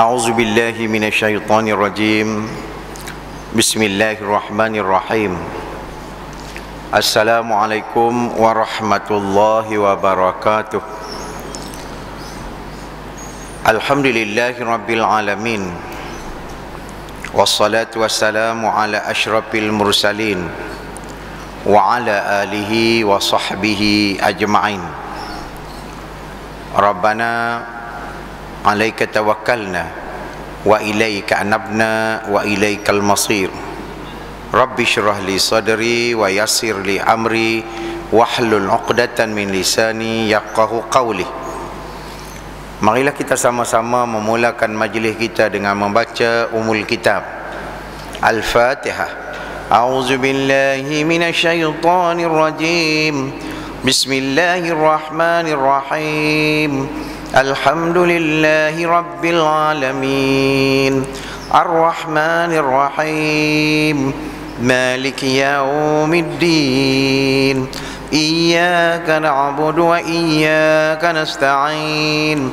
A'udzu billahi minasyaitonir rajim. Bismillahirrahmanirrahim. Assalamualaikum warahmatullahi wabarakatuh. Alhamdulillahi rabbil alamin. Wassalatu wassalamu ala asyrafil mursalin wa ala alihi wa sahbihi ajma'in. Rabbana alaika tawakkalna wa ilaika anabna wa ilaikal masir. Rabbi syrah li sadri wa yassir li amri wahlul 'uqdatan min lisani yafqahu qawli. Marilah kita sama-sama memulakan majlis kita dengan membaca Ummul Kitab Al-Fatihah. A'udzu billahi minasyaitonir rajim. Bismillahirrahmanirrahim. Alhamdulillahi rabbil alamin. Ar-Rahmanir Rahim. Maliki yaumiddin. Iyyaka na'budu wa iyyaka nasta'in.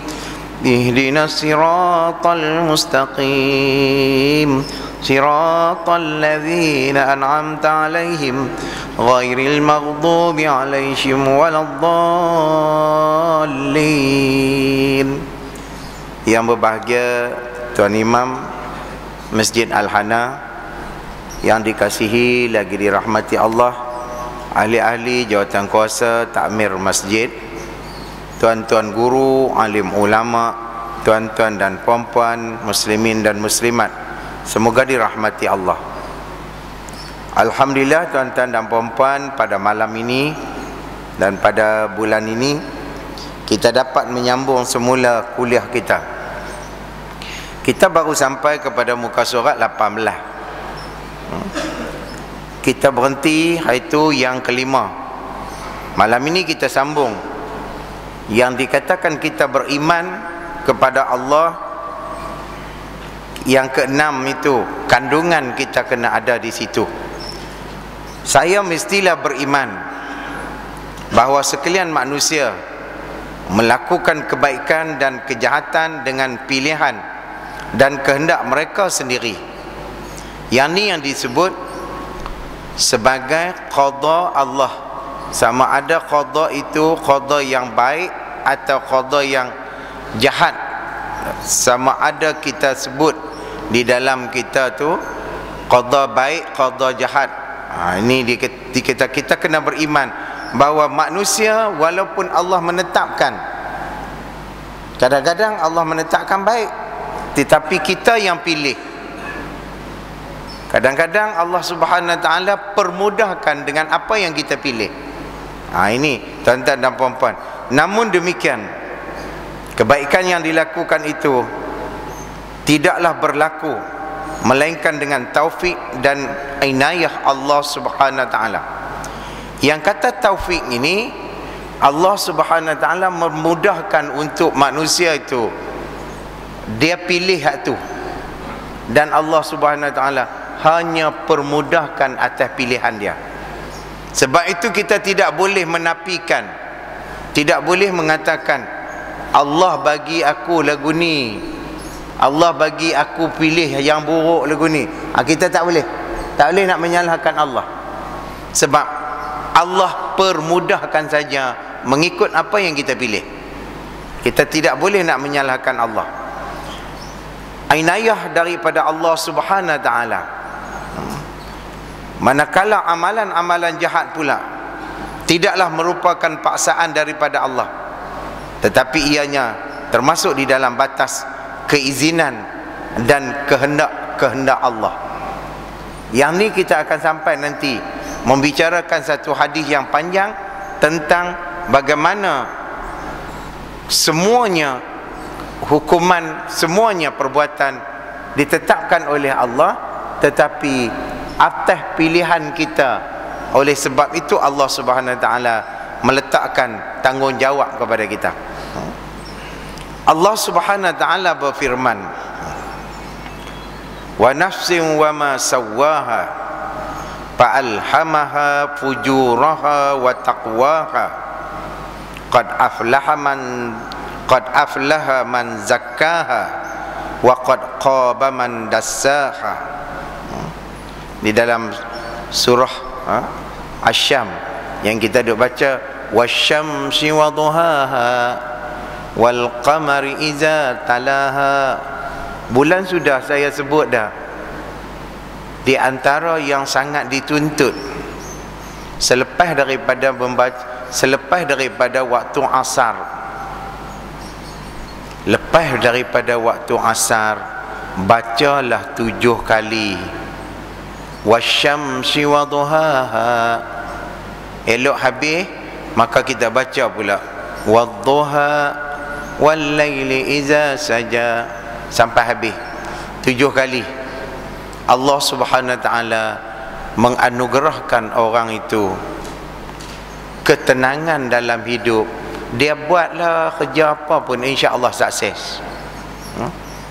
Ihdinas siratal mustaqim. Siratal ladzina an'amta 'alaihim ghairil maghdubi 'alaihim waladdallin. Yang berbahagia Tuan Imam Masjid Al-Hana yang dikasihi lagi dirahmati Allah, ahli-ahli jawatan kuasa takmir masjid, tuan-tuan guru, alim ulama, tuan-tuan dan puan-puan, muslimin dan muslimat, semoga dirahmati Allah. Alhamdulillah tuan-tuan dan puan-puan, pada malam ini dan pada bulan ini kita dapat menyambung semula kuliah kita. Kita baru sampai kepada muka surat 18. Kita berhenti iaitu yang kelima. Malam ini kita sambung yang dikatakan kita beriman kepada Allah. Yang keenam itu kandungan kita kena ada di situ. Saya mestilah beriman bahawa sekalian manusia melakukan kebaikan dan kejahatan dengan pilihan dan kehendak mereka sendiri. Yang ni yang disebut sebagai qada Allah. Sama ada qada itu qada yang baik atau qada yang jahat. Sama ada kita sebut di dalam kita tu qada baik, qada jahat. Ini kita kena beriman bahawa manusia walaupun Allah menetapkan, kadang-kadang Allah menetapkan baik, tetapi kita yang pilih. Kadang-kadang Allah Subhanahu Wa Taala permudahkan dengan apa yang kita pilih. Ini tuan-tuan dan puan-puan. Namun demikian, kebaikan yang dilakukan itu tidaklah berlaku melainkan dengan taufik dan inayah Allah Subhanahu Wa Taala. Yang kata taufik ini, Allah Subhanahu Wa Taala memudahkan untuk manusia itu dia pilih hak tu, dan Allah Subhanahu Wa Taala hanya permudahkan atas pilihan dia. Sebab itu kita tidak boleh menafikan, tidak boleh mengatakan Allah bagi aku lagu ni, Allah bagi aku pilih yang buruk lagu ni. Kita tak boleh nak menyalahkan Allah. Sebab Allah permudahkan saja mengikut apa yang kita pilih. Kita tidak boleh nak menyalahkan Allah. Inayah daripada Allah Subhanahu Wa Taala. Manakala amalan-amalan jahat pula tidaklah merupakan paksaan daripada Allah, tetapi ianya termasuk di dalam batas keizinan dan kehendak Allah. Yang ni kita akan sampai nanti membicarakan satu hadis yang panjang tentang bagaimana semuanya hukuman, semuanya perbuatan ditetapkan oleh Allah, tetapi atas pilihan kita. Oleh sebab itu Allah Subhanahu Wa Taala meletakkan tanggungjawab kepada kita. Allah Subhanahu Wa Taala berfirman, wa nafsin wa ma sawwaha fa'alhamaha fujuraha wa taqwaha qad aflaha man zakkaha wa qad khaba man dassaha. Di dalam surah Asy-Syams yang kita duk baca, wasyamsi wa duhaha wal qamari iza talaha. Bulan sudah saya sebut dah, di antara yang sangat dituntut selepas daripada waktu asar, lepas daripada waktu asar, bacalah 7 kali wasyamsi wa duhaha. Elok habis maka kita baca pula wadduha wal laili iza saja, sampai habis 7 kali. Allah Subhanahu wa taala menganugerahkan orang itu ketenangan dalam hidup. Dia buatlah kerja apa pun, insya-Allah sukses.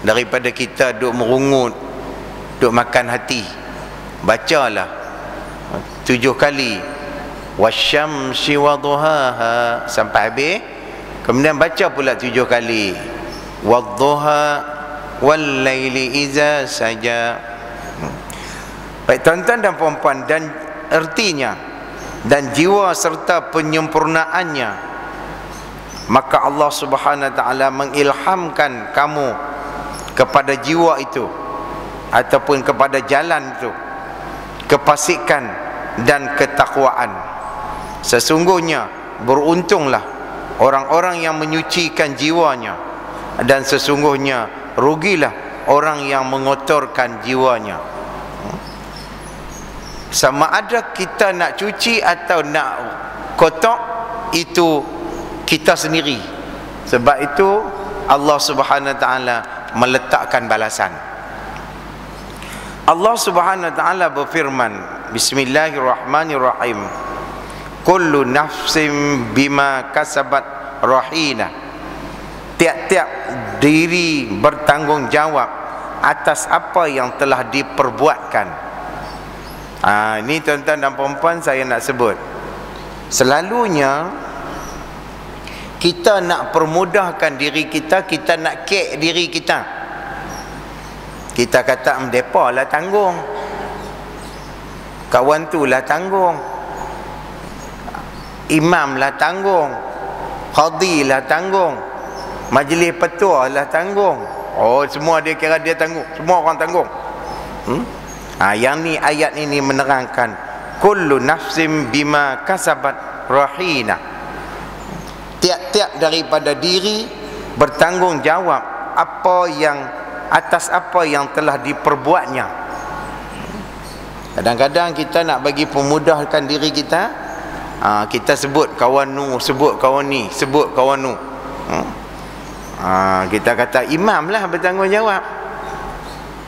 Daripada kita duk merungut, duk makan hati, bacalah 7 kali wasyamsi wa duhaha sampai habis. Kemudian baca pula 7 kali wadduha wal laili iza saja. Baik tuan-tuan dan puan-puan, dan ertinya dan jiwa serta penyempurnaannya, maka Allah Subhanahu wa taala mengilhamkan kamu kepada jiwa itu ataupun kepada jalan itu, kefasikan dan ketakwaan. Sesungguhnya beruntunglah orang-orang yang menyucikan jiwanya, dan sesungguhnya rugilah orang yang mengotorkan jiwanya. Sama ada kita nak cuci atau nak kotak, itu kita sendiri. Sebab itu Allah Subhanahu wa taala meletakkan balasan. Allah Subhanahu wa taala berfirman, bismillahirrahmanirrahim, kullu nafsin bima kasabat rahina. Tiap-tiap diri bertanggungjawab atas apa yang telah diperbuatkan. Ini tuan-tuan dan puan-puan, saya nak sebut, selalunya kita nak permudahkan diri kita, kita nak kek diri kita. Kita kata merdepa lah tanggung, kawan tu lah tanggung, imam lah tanggung, qadi lah tanggung, majlis petua lah tanggung. Oh, semua dia kira dia tanggung, semua orang tanggung. Yang ni, ayat ini menerangkan kullu nafsim bima kasabat rahina. Tiap-tiap daripada diri bertanggungjawab atas apa yang telah diperbuatnya. Kadang-kadang kita nak bagi pemudahkan diri kita, kita sebut kawan nu, sebut kawan ni, sebut kawan nu. Kita kata imam lah bertanggungjawab.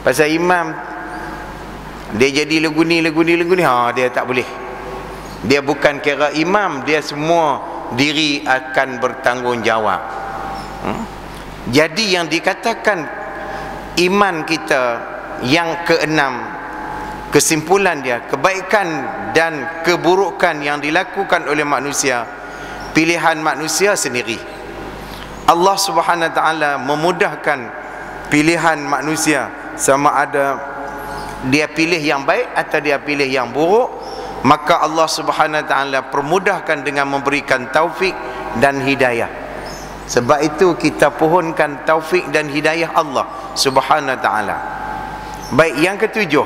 Pasal imam dia jadi lagu ni, dia tak boleh. Dia bukan kira imam, dia semua diri akan bertanggungjawab. Jadi yang dikatakan iman kita yang keenam, kesimpulan dia, kebaikan dan keburukan yang dilakukan oleh manusia, pilihan manusia sendiri. Allah Subhanahu wa taala memudahkan pilihan manusia, sama ada dia pilih yang baik atau dia pilih yang buruk, maka Allah Subhanahu wa taala permudahkan dengan memberikan taufik dan hidayah. Sebab itu kita pohonkan taufik dan hidayah Allah Subhanahu wa taala. Baik, yang ketujuh,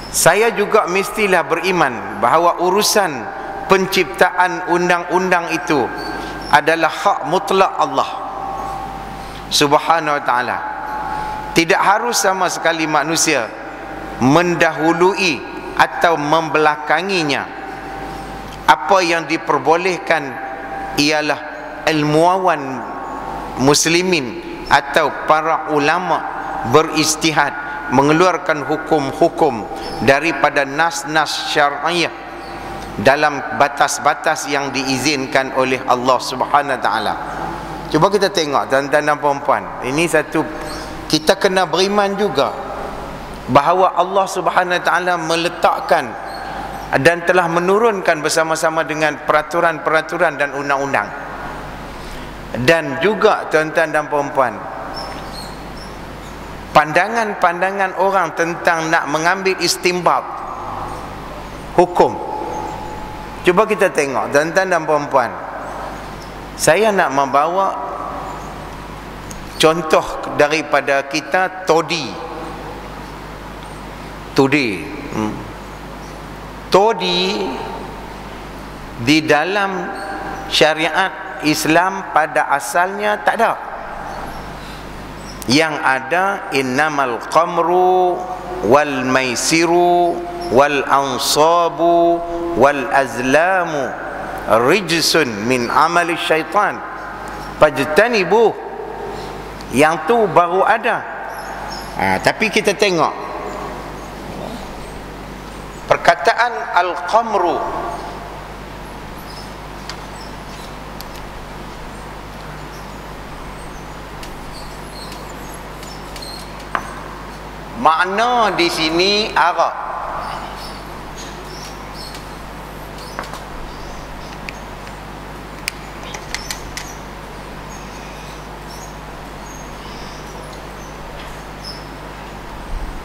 saya juga mestilah beriman bahawa urusan penciptaan undang-undang itu adalah hak mutlak Allah Subhanahu wa taala. Tidak harus sama sekali manusia mendahului atau membelakanginya. Apa yang diperbolehkan ialah ilmuwan muslimin atau para ulama beristihad mengeluarkan hukum-hukum daripada nas-nas syar'iyah dalam batas-batas yang diizinkan oleh Allah Subhanahu wa taala. Cuba kita tengok tuan-tuan dan puan-puan, ini satu, kita kena beriman juga bahawa Allah Subhanahu wa taala meletakkan dan telah menurunkan bersama-sama dengan peraturan-peraturan dan undang-undang. Dan juga tuan-tuan dan puan-puan, pandangan-pandangan orang tentang nak mengambil istinbat hukum. Cuba kita tengok tuan-tuan dan puan-puan. Saya nak membawa contoh daripada kita Todi. Todi di dalam syariat Islam pada asalnya tak ada. Yang ada innamal qamru wal maisiru wal ansabu wal azlamu rijsun min amali syaitan fajtanibuh. Yang tu baru ada. Tapi kita tengok perkataan al-qamru, makna di sini arak.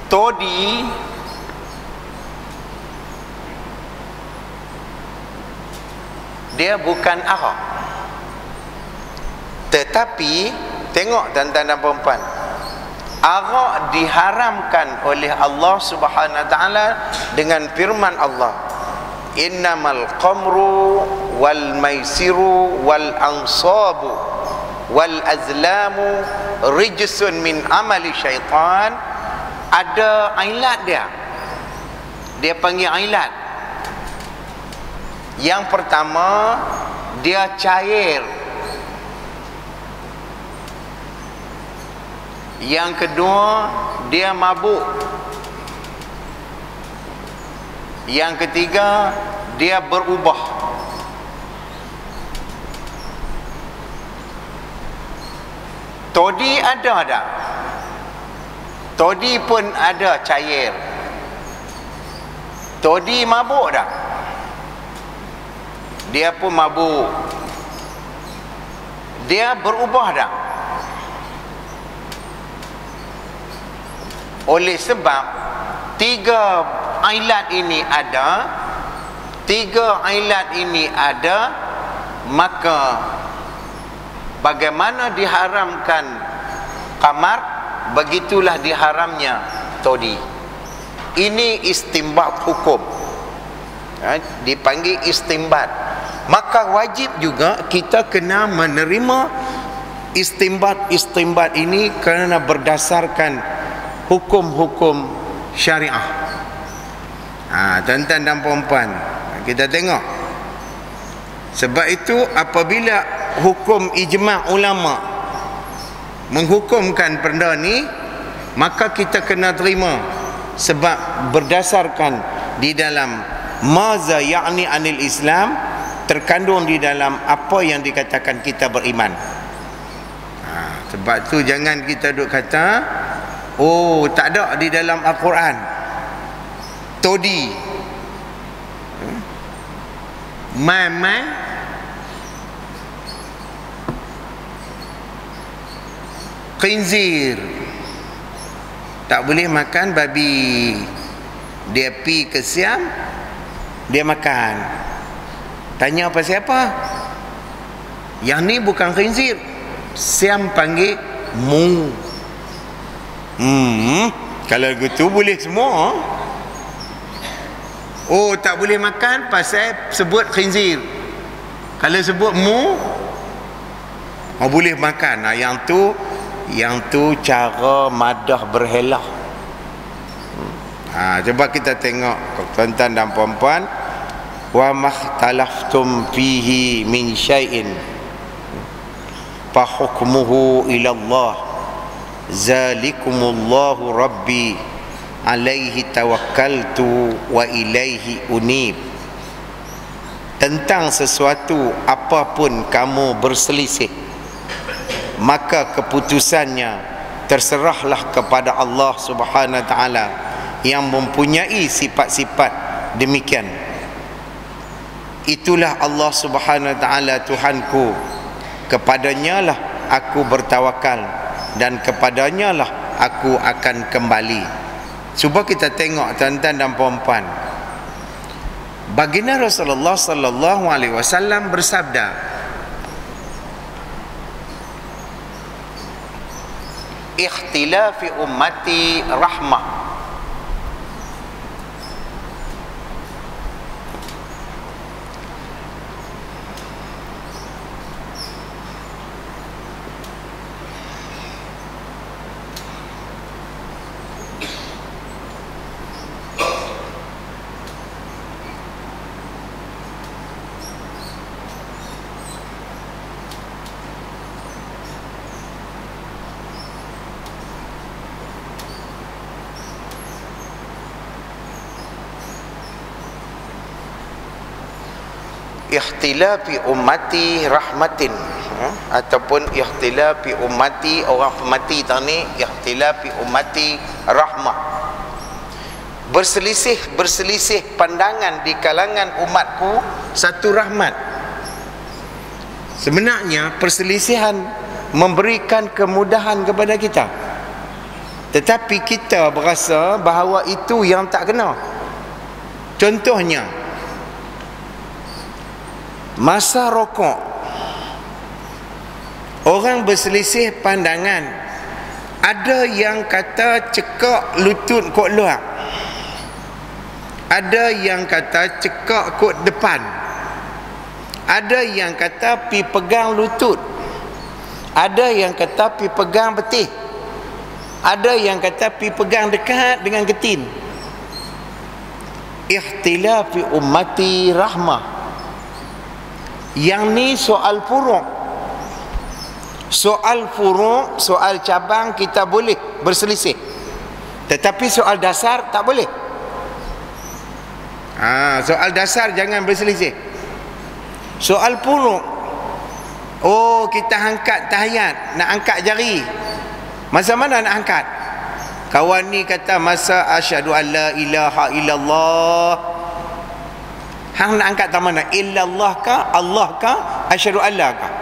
Todi dia bukan arak. Tetapi tengok tuan-tuan dan puan-puan, arak diharamkan oleh Allah Subhanahu wa taala dengan firman Allah, innamal qamru wal maisiru wal ansabu wal azlamu rijsun min amali syaitan. Ada ilat dia panggil ilat. Yang pertama, dia cair. Yang kedua, dia mabuk. Yang ketiga, dia berubah. Todi ada tak? Todi pun ada cair. Todi mabuk tak? Dia pun mabuk. Dia berubah tak? Oleh sebab tiga ilat ini ada, maka bagaimana diharamkan qamar, begitulah diharamnya todi. Ini istinbat hukum, dipanggil istinbat. Maka wajib juga kita kena menerima istinbat ini kerana berdasarkan hukum-hukum syariah. Tuan-tuan dan puan-puan, kita tengok. Sebab itu apabila hukum ijma' ulama menghukumkan benda ni, maka kita kena terima, sebab berdasarkan di dalam maza ya'ni anil Islam, terkandung di dalam apa yang dikatakan kita beriman. Sebab tu jangan kita duk kata, oh tak ada di dalam Al-Quran todi, khinzir tak boleh makan babi. Dia pi ke Siam, dia makan. Tanya apa siapa? Yang ni bukan khinzir, Siam panggil mu. Kalau gitu boleh semua. Oh tak boleh makan pasal sebut khinzir. Kalau sebut mu, boleh makan. Yang tu cara madah berhelah. Coba kita tengok tuan-tuan dan puan-puan, wa makhtalaftum fihi min syai'in fa hukmuhu ila Allah zalikumullahu rabbi alaihi tawakkaltu wa ilaihi unib. Tentang sesuatu apapun kamu berselisih, maka keputusannya terserahlah kepada Allah Subhanahu wa taala yang mempunyai sifat-sifat demikian. Itulah Allah Subhanahu wa taala Tuhanku, kepadanya lah aku bertawakal dan kepadanya lah aku akan kembali. Cuba kita tengok tuan-tuan dan puan-puan, baginda Rasulullah sallallahu alaihi wasallam bersabda, ikhtilafi ummati rahmah. Ikhtilafi ummati rahmatin, ataupun ikhtilafi ummati, orang mati tadi, ikhtilafi ummati rahmah. Berselisih pandangan di kalangan umatku satu rahmat. Sebenarnya perselisihan memberikan kemudahan kepada kita, tetapi kita berasa bahawa itu yang tak kena. Contohnya, masa rokok, orang berselisih pandangan. Ada yang kata cekak lutut kot luar, ada yang kata cekak kot depan, ada yang kata pi pegang lutut, ada yang kata pi pegang betih, ada yang kata pi pegang dekat dengan getin. Ikhtilafi ummati rahmah. Yang ni soal furu'. Soal furu', soal cabang kita boleh berselisih, tetapi soal dasar tak boleh. Soal dasar jangan berselisih. Soal furu', oh kita angkat tahiyat, nak angkat jari, masa mana nak angkat? Kawan ni kata masa asyhadu an la ilaha illallah. Hang nak angkat tak mana? Illallah kah? Allah kah? Asyhadu alla kah?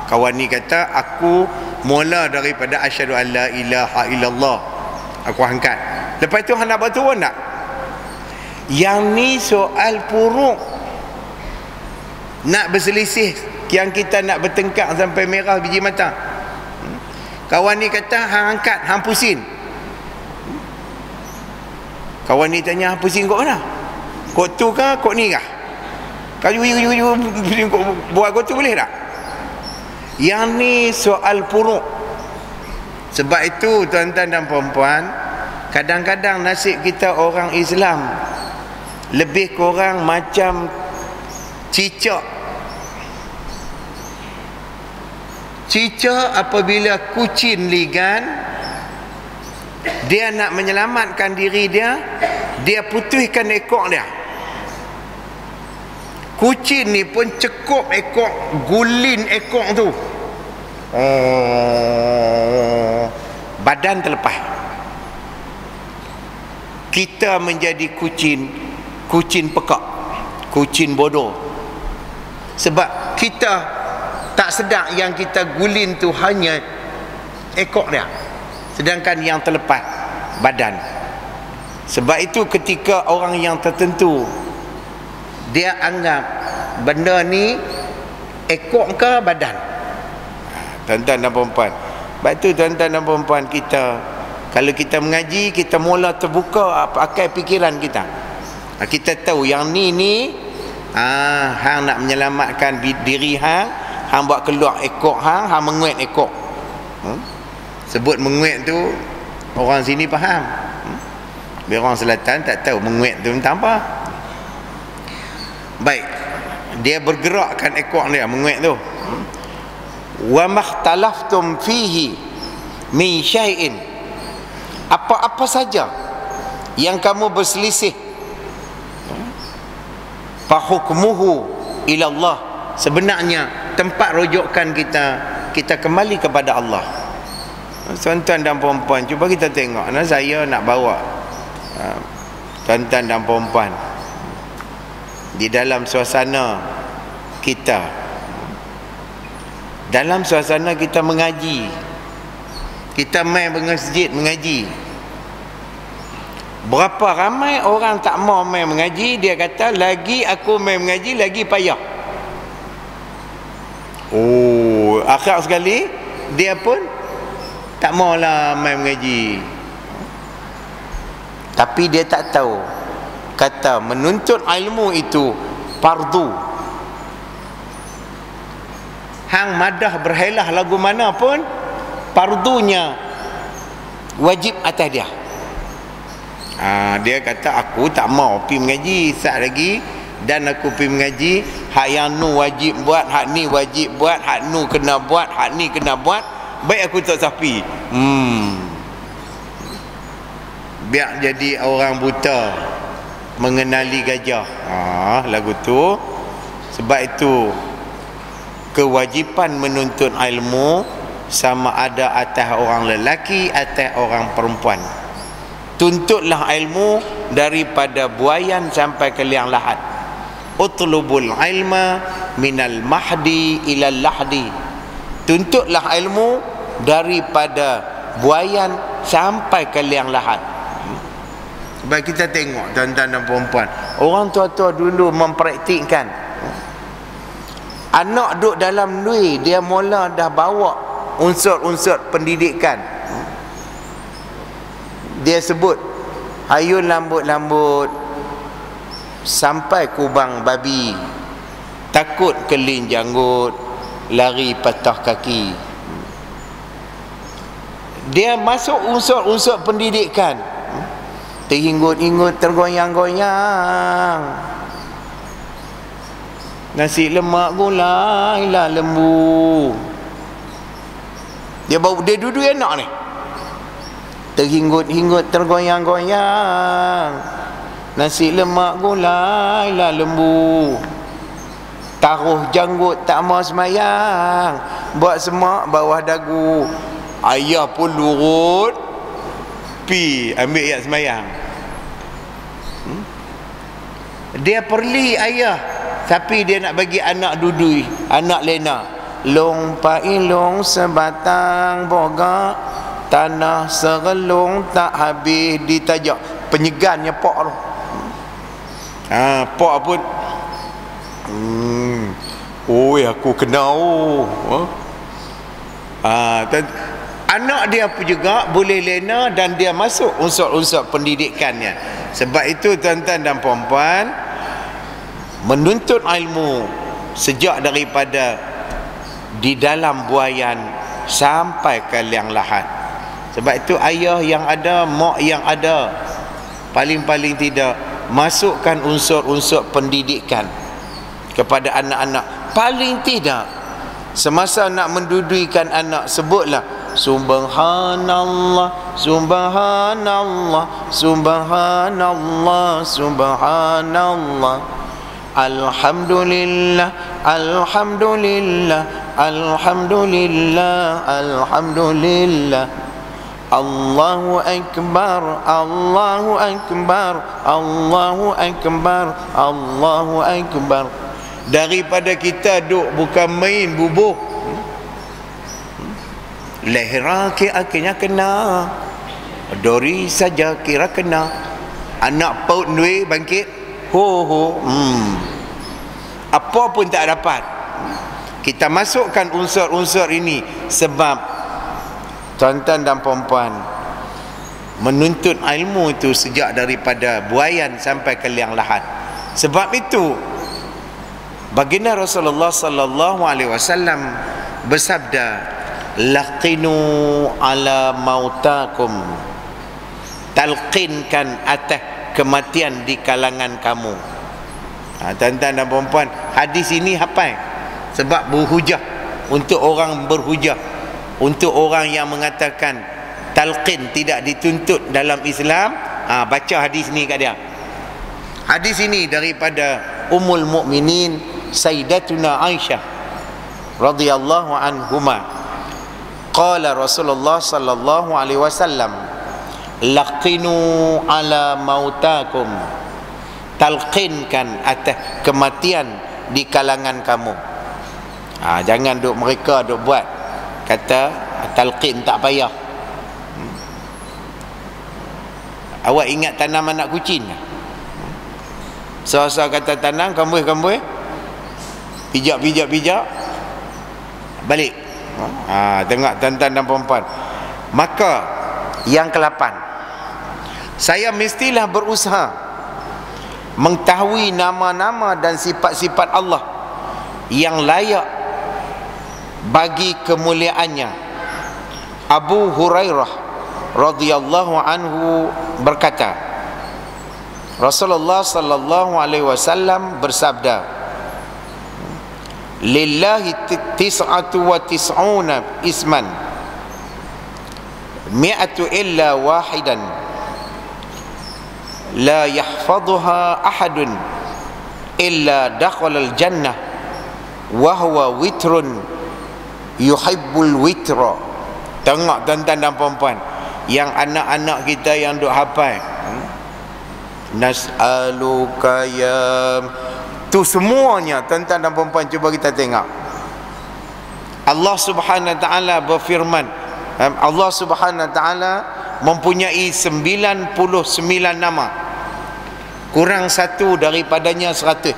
Kawan ni kata aku mula daripada asyhadu an la ilaha illallah, aku angkat. Lepas tu hang nak buat turun tak? Yang ni soal furu'. Nak berselisih, yang kita nak bertengkar sampai merah biji mata. Kawan ni kata hang angkat, hang pusing. Kawan ni tanya, hang pusing kot mana? Kot tu kah? Kot ni kah? Kayu buat kot tu boleh tak? Yang ni soal furu'. Sebab itu tuan-tuan dan puan-puan, kadang-kadang nasib kita orang Islam lebih kurang macam cicak. Cicak apabila kucing ligan, dia nak menyelamatkan diri dia, dia putuskan ekor dia. Kucing ni pun cekup ekor, gulin ekor tu, badan terlepas. Kita menjadi kucing pekak, kucing bodoh. Sebab kita tak sedar yang kita gulin tu hanya ekor dia, sedangkan yang terlepas badan. Sebab itu ketika orang yang tertentu dia anggap benda ni ekor ke badan. Tuan-tuan dan puan-puan, sebab itu tuan-tuan dan puan-puan, kita kalau kita mengaji, kita mula terbuka akal fikiran kita. Kita tahu yang ni hang nak menyelamatkan diri hang, hang buat keluar ekor hang, hang menguat ekor. Sebut menguat tu orang sini faham. Biar orang selatan tak tahu menguat tu tentang apa. Baik, dia bergerakkan ekor dia, menguat tu. Wa makhtalaftum fihi min syai'in, apa-apa saja yang kamu berselisih, fa hukmuhu ila Allah, sebenarnya tempat rujukan kita kembali kepada Allah. Tuan-tuan dan puan-puan, cuba kita tengok. Saya nak bawa tuan-tuan dan puan-puan di dalam suasana kita dalam suasana kita mengaji, kita main masjid mengaji, berapa ramai orang tak mau main mengaji. Dia kata, lagi aku main mengaji lagi payah. Oh, akhir sekali dia pun tak maulah main mengaji. Tapi dia tak tahu, kata menuntut ilmu itu fardu. Hang madah berhelah lagu mana pun, fardunya wajib atas dia. Dia kata, aku tak mau pergi mengaji sat lagi, dan aku pergi mengaji, hak yang nu wajib buat, hak ni wajib buat, hak nu kena buat, hak ni kena buat, baik aku tak sapi. Biar jadi orang buta mengenali gajah. Lagu tu. Sebab itu kewajipan menuntut ilmu sama ada atas orang lelaki, atas orang perempuan. Tuntutlah ilmu daripada buayan sampai ke liang lahat. Utlubul ilma minal mahdi ilal lahdi. Tuntutlah ilmu daripada buayan sampai ke liang lahat. Sebab kita tengok tuan-tuan dan perempuan, orang tua-tua dulu mempraktikkan. Anak duduk dalam duit, dia mula dah bawa unsur-unsur pendidikan. Dia sebut hayun lambut-lambut sampai kubang babi, takut kelin janggut, lari patah kaki. Dia masuk unsur-unsur pendidikan. Terhinggut-hinggut, tergoyang-goyang, nasi lemak gulai lah lembu. Dia bawa, dia duduk anak ni, terhinggut-hinggut, tergoyang-goyang, nasi lemak gulai lah lembu. Taruh janggut tak mau semayang, buat semak bawah dagu. Ayah pun lurut pi ambil ayat semayang. Dia perli ayah, tapi dia nak bagi anak dudui, anak lena. Long pailong sebatang boga, tanah serelung tak habis ditajak. Penyegannya pok tu. Pok pun oi aku kena anak dia pun juga boleh lena, dan dia masuk unsur-unsur pendidikannya. Sebab itu tuan-tuan dan puan-puan, menuntut ilmu sejak daripada di dalam buayan sampai ke liang lahat. Sebab itu ayah yang ada, mak yang ada, paling-paling tidak masukkan unsur-unsur pendidikan kepada anak-anak. Paling tidak semasa nak menduduikan anak, sebutlah Subhanallah, Subhanallah, Subhanallah, Subhanallah, Alhamdulillah, Alhamdulillah, Alhamdulillah, Alhamdulillah, Allahu Akbar, Allahu Akbar, Allahu Akbar, Allahu Akbar. Daripada kita duk bukan main bubuh, leher akhirnya kena, dori saja kira kena. Anak paut duit bangkit, apa pun tak dapat. Kita masukkan unsur-unsur ini sebab tuan-tuan dan puan-puan, menuntut ilmu itu sejak daripada buayan sampai ke liang lahat. Sebab itu baginda Rasulullah sallallahu alaihi wasallam bersabda, laqinu ala mautakum, talqinkan atas kematian di kalangan kamu. Tuan-tuan dan puan-puan, hadis ini hafal sebab berhujah, untuk orang berhujah, untuk orang yang mengatakan talqin tidak dituntut dalam Islam. Baca hadis ni kat dia. Hadis ini daripada Ummul Mukminin Sayyidatuna Aisyah radhiyallahu anhuma. Qala Rasulullah sallallahu alaihi wasallam, laqinu ala mautakum, talqinkan atas kematian di kalangan kamu. Jangan mereka buat kata talqin tak payah. Awak ingat tanam anak kucing? So kata tanam, kambui, pijak, balik. Tengok tuan-tuan dan puan-puan. Maka yang ke-8, saya mestilah berusaha mengetahui nama-nama dan sifat-sifat Allah yang layak bagi kemuliaannya. Abu Hurairah radhiyallahu anhu berkata, Rasulullah sallallahu alaihi wasallam bersabda, lillahi tis'atu wa tis'una isman mi'atu illa wahidan la yahfaduha ahadun illa dakhalal jannah wa huwa witrun yuhibbul witra. Tengok tuan-tuan dan puan-puan, yang anak-anak kita yang duk hafal nas'aluka ya, tu semuanya tuan-tuan dan puan-puan, cuba kita tengok. Allah Subhanahu wa taala berfirman, Allah Subhanahu wa taala mempunyai 99 nama, kurang satu daripadanya 100.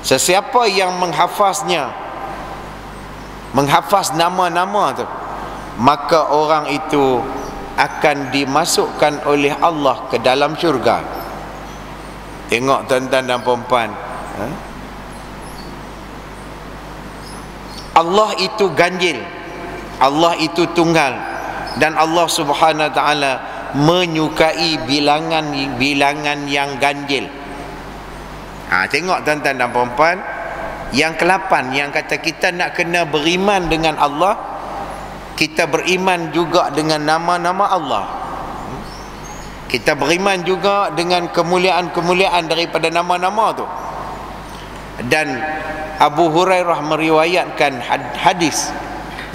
Sesiapa yang menghafaz nama-nama tu, maka orang itu akan dimasukkan oleh Allah ke dalam syurga. Tengok tuan-tuan dan puan-puan, Allah itu ganjil, Allah itu tunggal, dan Allah Subhanahu wa taala menyukai bilangan yang ganjil. Tengok tuan-tuan dan puan-puan, yang ke-8 yang kata kita nak kena beriman dengan Allah, kita beriman juga dengan nama-nama Allah. Kita beriman juga dengan kemuliaan-kemuliaan daripada nama-nama tu. Dan Abu Hurairah meriwayatkan hadis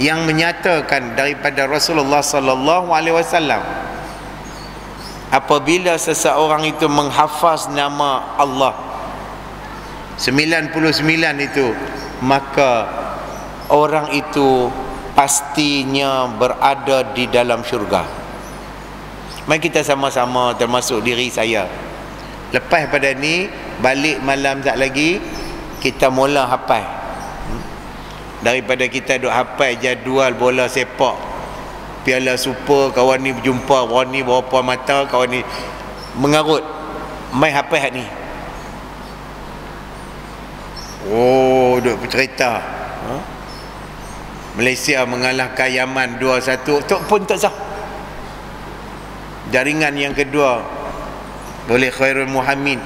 yang menyatakan daripada Rasulullah sallallahu alaihi wasallam, apabila seseorang itu menghafaz nama Allah 99 itu, maka orang itu pastinya berada di dalam syurga. Mari kita sama-sama, termasuk diri saya, lepas pada ni balik malam tak lagi, kita mula hafal. Daripada kita duk hafal jadual bola sepak, piala super, kawan ni berjumpa, kawan ni berapa mata, kawan ni mengarut, mai hafal ni. Duk bercerita Malaysia mengalahkan Yaman 2-1, tu pun tak sah. Jaringan yang kedua oleh Khairul Muhammin,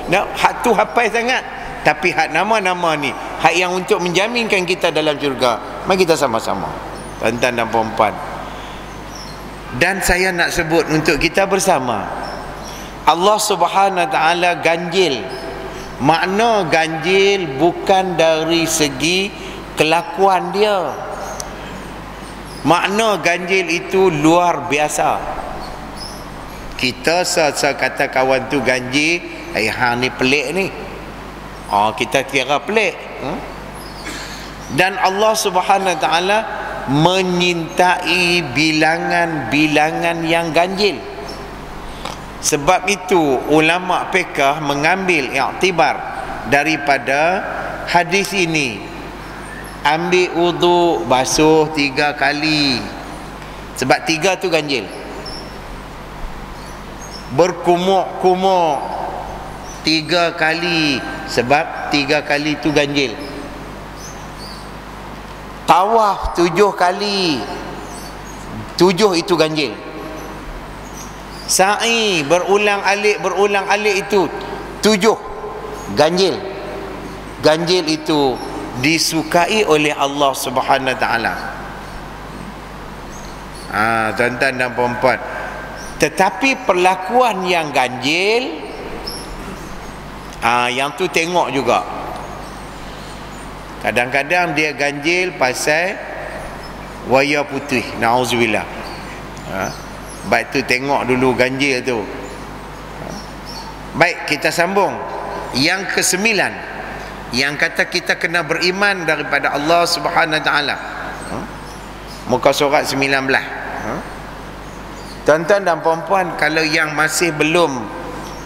nak hak tu hafal sangat, tapi hak nama-nama ni hak yang untuk menjaminkan kita dalam syurga. Mari kita sama-sama, tuan-tuan dan puan-puan. Dan saya nak sebut untuk kita bersama, Allah Subhanahu wa taala ganjil. Makna ganjil bukan dari segi kelakuan dia. Makna ganjil itu luar biasa. Kita kata kawan tu ganjil, hang ni pelik ni, kita kira pelik. Dan Allah Subhanahu wa taala menyintai bilangan-bilangan yang ganjil. Sebab itu ulama fiqh mengambil iktibar daripada hadis ini. Ambil wudu, basuh 3 kali, sebab 3 tu ganjil. Berkumuk-kumuk 3 kali, sebab 3 kali tu ganjil. Tawaf 7 kali, 7 itu ganjil. Sa'i berulang-alik itu 7 ganjil. Ganjil itu disukai oleh Allah Subhanahu wa taala. Tuan-tuan dan puan-puan, tetapi perlakuan yang ganjil, yang tu tengok juga. Kadang-kadang dia ganjil pasal wayar putih, na'udzubillah. Baik tu tengok dulu ganjil tu. Baik, kita sambung. Yang ke-9, yang kata kita kena beriman daripada Allah Subhanahu Wa Taala. Muka surat 19. Tuan-tuan dan puan-puan, kalau yang masih belum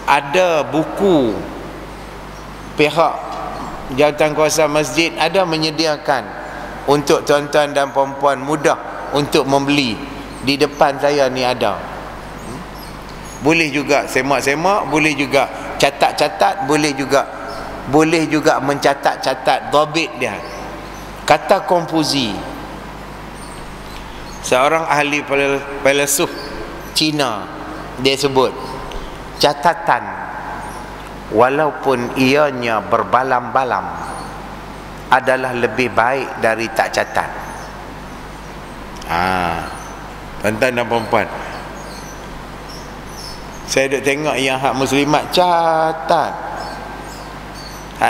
ada buku, pihak jawatankuasa masjid ada menyediakan untuk tuan-tuan dan puan-puan mudah untuk membeli. Di depan saya ni ada. Boleh juga semak-semak, boleh juga catat-catat, boleh juga mencatat-catat dhabit dia. Kata Konfusi, seorang ahli filsuf Cina, dia sebut catatan walaupun ianya berbalam-balam adalah lebih baik dari tak catat. Tuan-tuan dan puan-puan, saya duk tengok yang hak muslimat catat,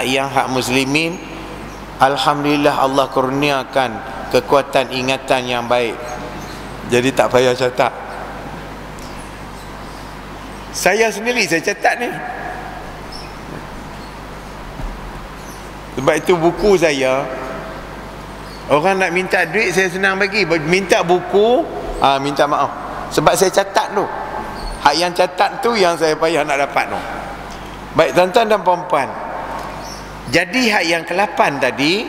yang hak muslimin alhamdulillah Allah kurniakan kekuatan ingatan yang baik, jadi tak payah catat. Saya sendiri saya catat ni. Sebab itu buku saya, orang nak minta duit saya senang bagi. Minta buku, minta maaf, sebab saya catat tu. Hak yang catat tu yang saya payah nak dapat tu. Baik tuan-tuan dan puan-puan, jadi hak yang ke-8 tadi,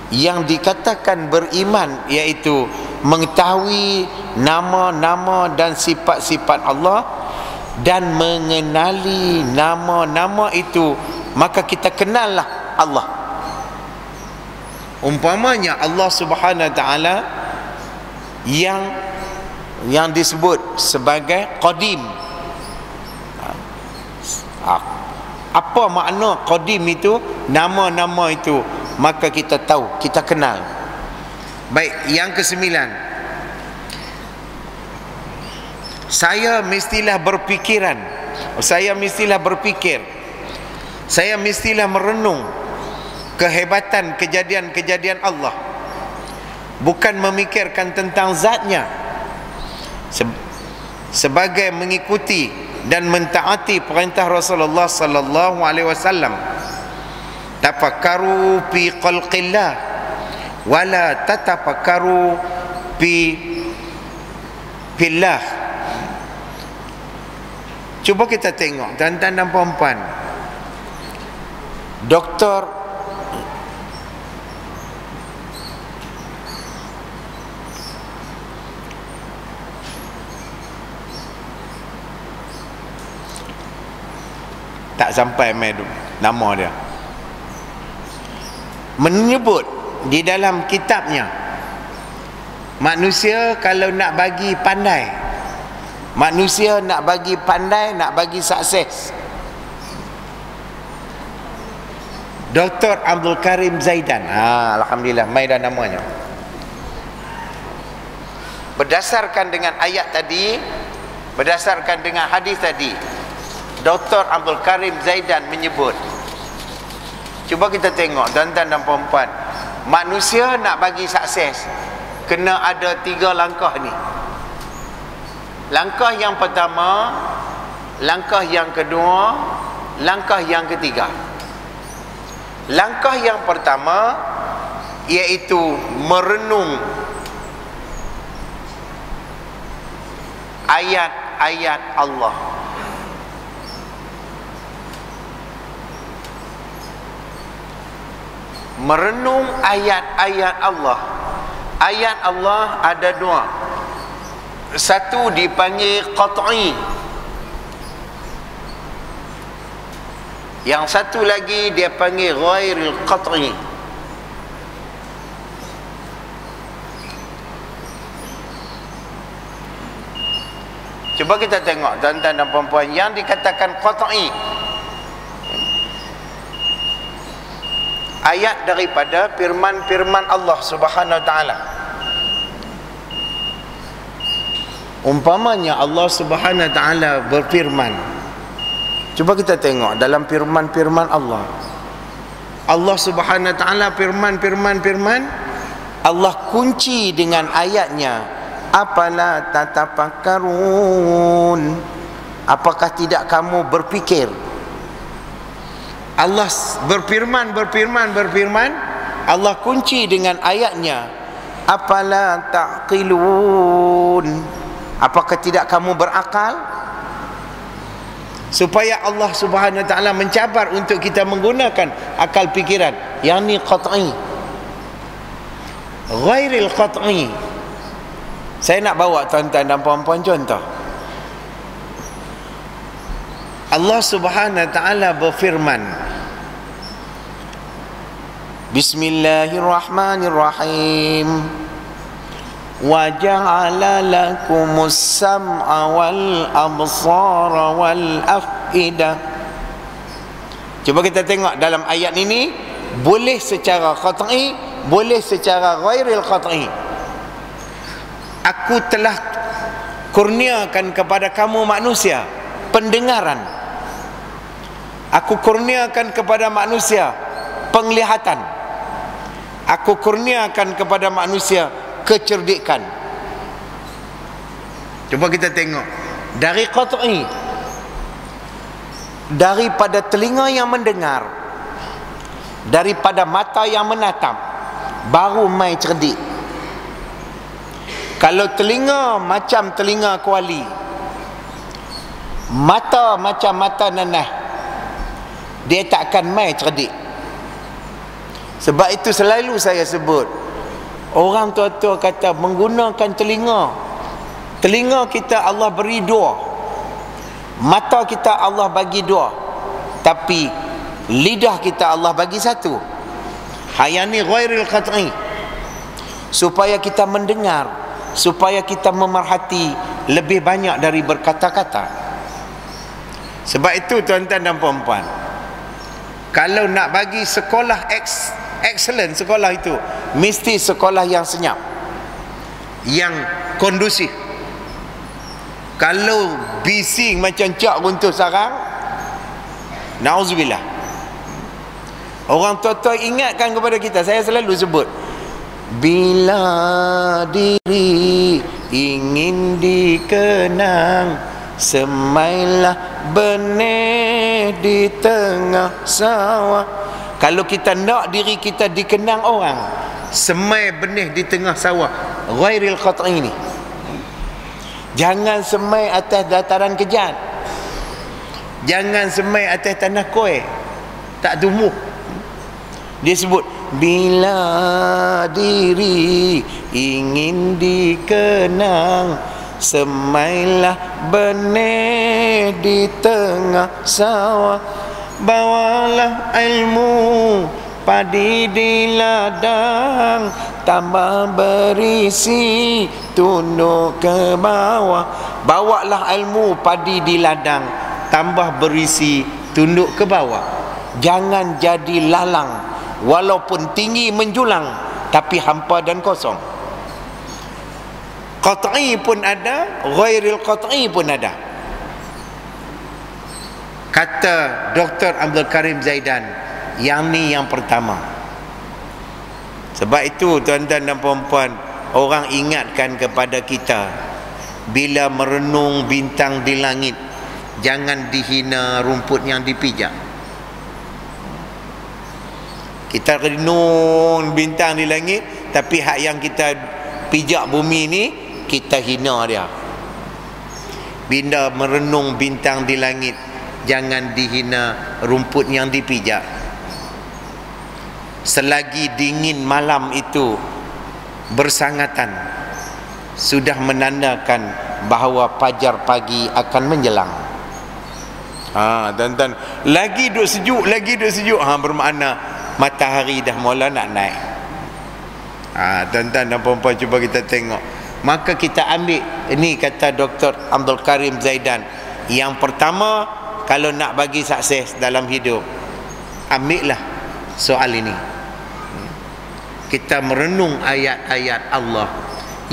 yang dikatakan beriman, iaitu mengetahui nama-nama dan sifat-sifat Allah dan mengenali nama-nama itu, maka kita kenallah Allah. Umpamanya Allah Subhanahu Wa Taala yang disebut sebagai Qadim. Apa makna Qadim itu? Nama-nama itu, maka kita tahu, kita kenal. Baik, yang ke-9, saya mestilah berpikiran, saya mestilah berfikir, saya mestilah merenung kehebatan kejadian-kejadian Allah, bukan memikirkan tentang zatnya, sebagai mengikuti dan mentaati perintah Rasulullah sallallahu alaihi wasallam. Tafakkaru fi khalqillah wala tatafakkaru fillah. Cuba kita tengok tuan-tuan dan puan-puan, doktor tak sampai nama dia, menyebut di dalam kitabnya, manusia kalau nak bagi pandai, manusia nak bagi pandai, nak bagi sukses, Dr. Abdul Karim Zaidan, alhamdulillah mai dah namanya. Berdasarkan dengan ayat tadi, berdasarkan dengan hadis tadi, Dr. Abdul Karim Zaidan menyebut, cuba kita tengok tuan-tuan dan puan-puan, manusia nak bagi sukses kena ada 3 langkah ni. Langkah yang pertama, langkah yang kedua, langkah yang ketiga. Langkah yang pertama iaitu merenung ayat-ayat Allah. Merenung ayat-ayat Allah. Ayat Allah ada 2. Satu dipanggil qat'i, yang satu lagi dia panggil ghairil qat'i. Cuba kita tengok tuan-tuan dan puan-puan, yang dikatakan qat'i, ayat daripada firman-firman Allah Subhanahu Wa Taala. Umpamanya Allah Subhanahu Wa Taala berfirman, cuba kita tengok dalam firman-firman Allah. Allah Subhanahu Wa Taala firman, Allah kunci dengan ayatnya, afala tatafakkarun, apakah tidak kamu berfikir? Allah berfirman, Allah kunci dengan ayatnya, afala taqilun, apakah tidak kamu berakal? Supaya Allah Subhanahu wa taala mencabar untuk kita menggunakan akal fikiran, yang ni qat'i, ghairil qat'i. Saya nak bawa tuan-tuan dan puan-puan contoh. Allah Subhanahu wa taala berfirman, Bismillahirrahmanirrahim, wa ja'ala lakumus sam'a wal absara wal af'idah. Cuba kita tengok dalam ayat ini, boleh secara qat'i, boleh secara ghairil qat'i. Aku telah kurniakan kepada kamu manusia pendengaran, aku kurniakan kepada manusia penglihatan, aku kurniakan kepada manusia kecerdikan. Cuba kita tengok dari qat'i, daripada telinga yang mendengar, daripada mata yang menatap, baru mai cerdik. Kalau telinga macam telinga kuali, mata macam mata nanah, dia tak akan mai cerdik. Sebab itu selalu saya sebut, orang tua-tua kata menggunakan telinga kita Allah beri dua, mata kita Allah bagi dua, tapi lidah kita Allah bagi satu. Hayani ghairil qat'i, supaya kita mendengar, supaya kita memerhati lebih banyak dari berkata-kata. Sebab itu tuan-tuan dan puan-puan, kalau nak bagi sekolah excellent, sekolah itu mesti sekolah yang senyap, yang kondusif. Kalau bising macam cak runtuh sarang, na'udzubillah. Orang tua-tua ingatkan kepada kita, saya selalu sebut, bila diri ingin dikenang, semailah benih di tengah sawah. Kalau kita nak diri kita dikenang orang, semai benih di tengah sawah, ghairil qat'i ni. Jangan semai atas dataran kejat, jangan semai atas tanah koi tak tumbuh. Dia sebut, bila diri ingin dikenang, semailah benih di tengah sawah. Bawalah ilmu padi di ladang, tambah berisi tunduk ke bawah. Bawalah ilmu padi di ladang, tambah berisi tunduk ke bawah. Jangan jadi lalang, walaupun tinggi menjulang, tapi hampa dan kosong. Qat'i pun ada, ghairil qat'i pun ada. Kata Dr. Abdul Karim Zaidan, yang ni yang pertama. Sebab itu tuan-tuan dan puan-puan, orang ingatkan kepada kita, bila merenung bintang di langit, jangan dihina rumput yang dipijak. Kita renung bintang di langit, tapi hak yang kita pijak bumi ni, kita hina dia. Bila merenung bintang di langit, jangan dihina rumput yang dipijak. Selagi dingin malam itu bersangatan, sudah menandakan bahawa fajar pagi akan menjelang. Dan lagi duk sejuk, bermakna matahari dah mula nak naik. Tuan-tuan dan puan-puan, cuba kita tengok. Maka kita ambil ini, kata Dr. Abdul Karim Zaidan, yang pertama, kalau nak bagi sukses dalam hidup, ambillah soal ini. Kita merenung ayat-ayat Allah.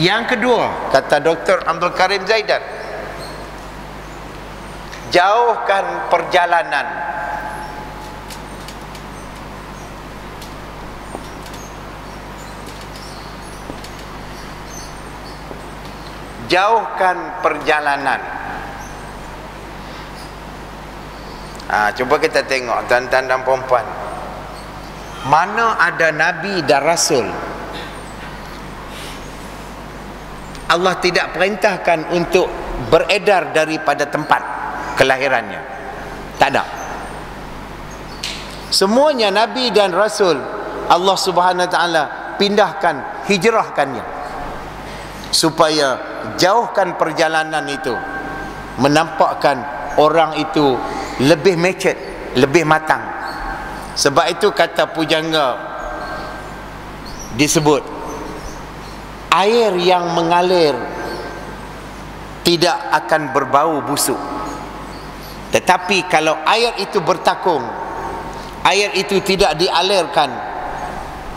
Yang kedua, kata Dr. Abdul Karim Zaidan, jauhkan perjalanan, Cuba kita tengok tuan-tuan dan puan-puan, mana ada nabi dan rasul Allah tidak perintahkan untuk beredar daripada tempat kelahirannya. Tak ada. Semuanya nabi dan rasul Allah Subhanahu wa taala pindahkan, hijrahkannya, supaya jauhkan perjalanan itu, menampakkan orang itu lebih matured, lebih matang. Sebab itu kata pujangga disebut, air yang mengalir tidak akan berbau busuk. Tetapi kalau air itu bertakung, air itu tidak dialirkan,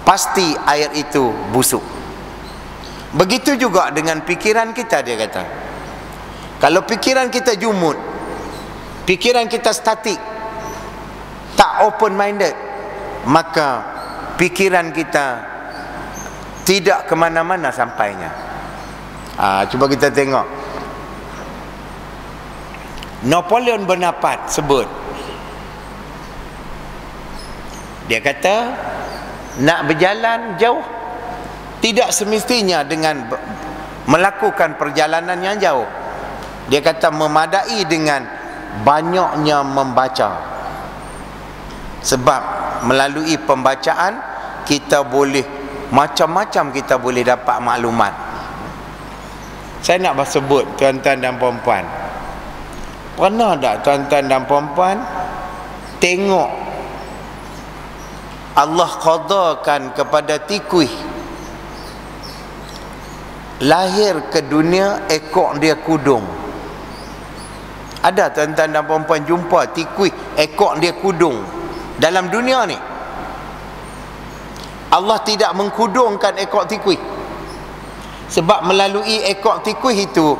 pasti air itu busuk. Begitu juga dengan pikiran kita, dia kata. Kalau pikiran kita jumud, pikiran kita statik, tak open minded, maka pikiran kita tidak ke mana-mana sampainya. Cuba kita tengok. Napoleon Bonaparte sebut, dia kata nak berjalan jauh tidak semestinya dengan melakukan perjalanan yang jauh. Dia kata memadai dengan banyaknya membaca. Sebab melalui pembacaan kita boleh macam-macam, kita boleh dapat maklumat. Saya nak sebut tuan-tuan dan puan-puan, pernah tak tuan-tuan dan puan-puan tengok Allah qadakan kepada tikus lahir ke dunia, ekor dia kudung? Ada tuan-tuan dan puan-puan jumpa tikus ekor dia kudung dalam dunia ni? Allah tidak mengkudungkan ekor tikus, sebab melalui ekor tikus itu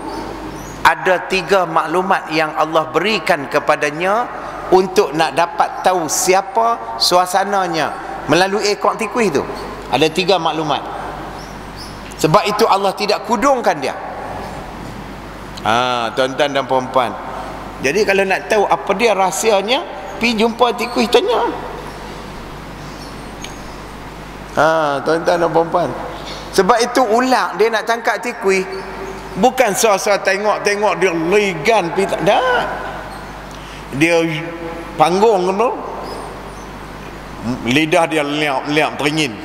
ada 3 maklumat yang Allah berikan kepadanya untuk nak dapat tahu siapa suasananya. Melalui ekor tikus itu ada 3 maklumat. Sebab itu Allah tidak kudungkan dia. Tuan-tuan dan puan-puan, jadi kalau nak tahu apa dia rahsianya, pergi jumpa tikus, tanya. Tuan-tuan dan puan-puan, sebab itu ular dia nak tangkap tikus, bukan so-so tengok dia ligan pita, dah. Dia panggung tu, lidah dia liap teringin.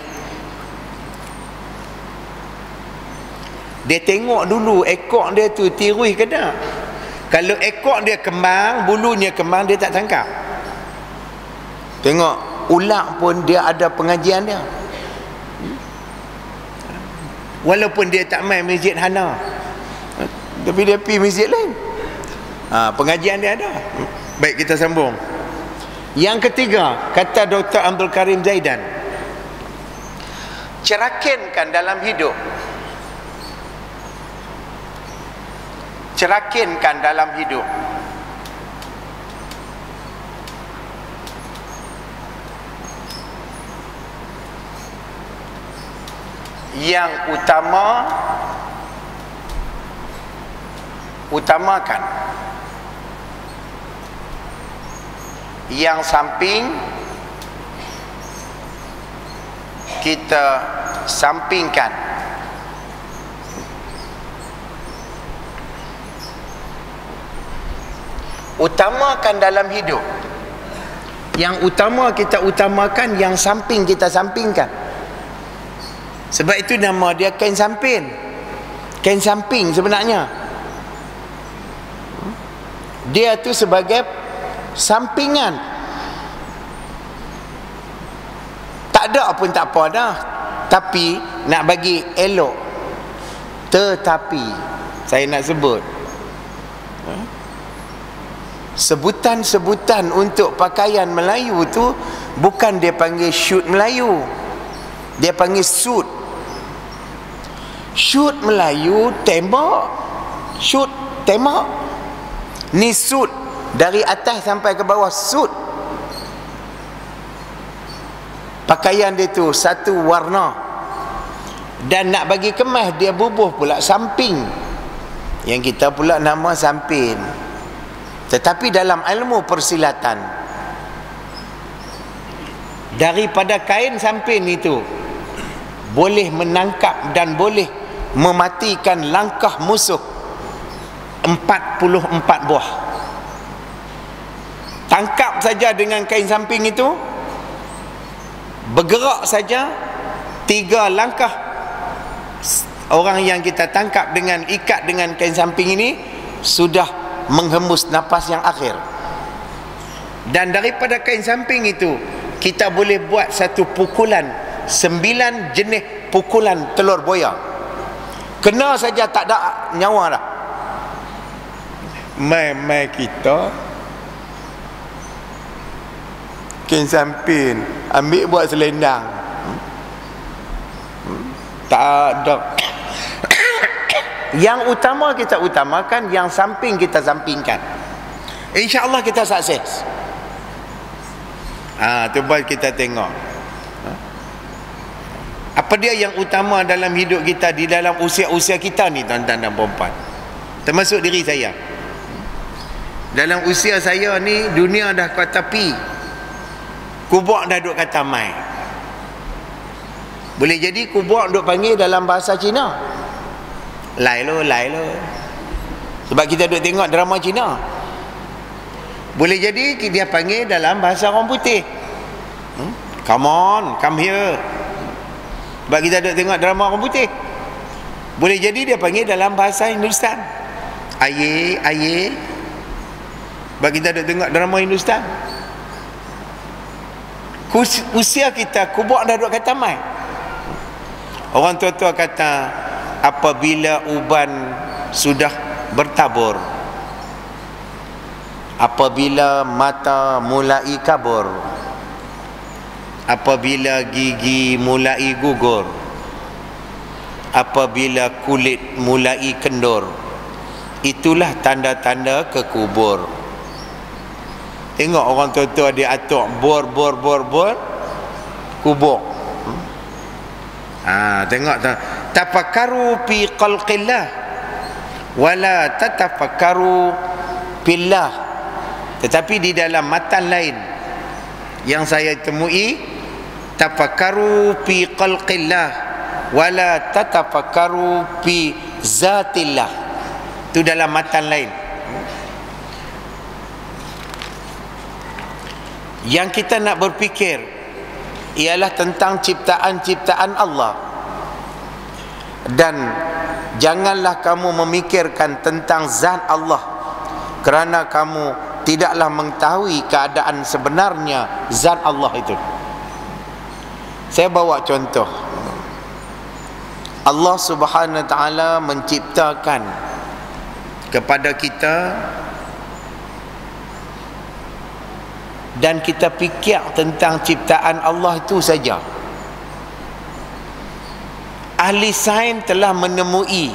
Dia tengok dulu ekor dia tu tirui ke tak. Kalau ekor dia kembang, bulunya kembang, dia tak tangkap. Tengok ular pun dia ada pengajian dia, walaupun dia tak main masjid Hana, tapi dia pergi masjid lain. Pengajian dia ada. Baik, kita sambung. Yang ketiga, kata Dr. Abdul Karim Zaidan, cerakinkan dalam hidup, cerakinkan dalam hidup yang utamakan, yang samping kita sampingkan. Utamakan dalam hidup, yang utama kita utamakan, yang samping kita sampingkan. Sebab itu nama dia kain samping. Kain samping sebenarnya dia tu sebagai sampingan. Tak ada pun tak apa dah, tapi nak bagi elok. Tetapi saya nak sebut sebutan-sebutan untuk pakaian Melayu tu bukan dia panggil shoot Melayu, dia panggil suit. Shoot Melayu tembak, shoot tembak. Ni suit dari atas sampai ke bawah, suit. Pakaian dia tu satu warna, dan nak bagi kemas dia bubuh pula samping, yang kita pula nama samping. Tetapi dalam ilmu persilatan, daripada kain samping itu boleh menangkap dan boleh mematikan langkah musuh 44 buah. Tangkap saja dengan kain samping itu, bergerak saja 3 langkah, orang yang kita tangkap dengan ikat dengan kain samping ini sudah menghembus nafas yang akhir. Dan daripada kain samping itu kita boleh buat satu pukulan, 9 jenis pukulan telur boya. Kena saja tak ada nyawa dah. Mai kita kain samping ambil buat selendang, tak ada. Yang utama kita utamakan, yang samping kita sampingkan. InsyaAllah kita sukses. Tu baru kita tengok apa dia yang utama dalam hidup kita, di dalam usia-usia kita ni, tuan-tuan dan puan-puan, termasuk diri saya. Dalam usia saya ni, dunia dah kat tepi, kubur dah duduk kata mai. Boleh jadi kubur duduk panggil dalam bahasa Cina, lai lo. Sebab kita duduk tengok drama Cina. Boleh jadi dia panggil dalam bahasa orang putih, come on, come here. Sebab kita duduk tengok drama orang putih. Boleh jadi dia panggil dalam bahasa Hindustan, aye. Sebab kita duduk tengok drama Hindustan. Usia kita, kubur dah duduk kata mai. Orang tua-tua kata, apabila uban sudah bertabur, apabila mata mulai kabur, apabila gigi mulai gugur, apabila kulit mulai kendur, itulah tanda-tanda ke kubur. Tengok orang tua-tua dia atuk bor kubur. Tengok tu, tafakkaru fi khalqillah wala tatafakkaru fillah. Tetapi di dalam matan lain yang saya temui, tafakkaru fi khalqillah wala tatafakkaru fi zatillah. Itu dalam matan lain. Yang kita nak berfikir ialah tentang ciptaan-ciptaan Allah. Dan janganlah kamu memikirkan tentang zat Allah, kerana kamu tidaklah mengetahui keadaan sebenarnya zat Allah itu. Saya bawa contoh. Allah Subhanahu Wa Taala menciptakan kepada kita, dan kita fikir tentang ciptaan Allah itu saja. Ahli sains telah menemui,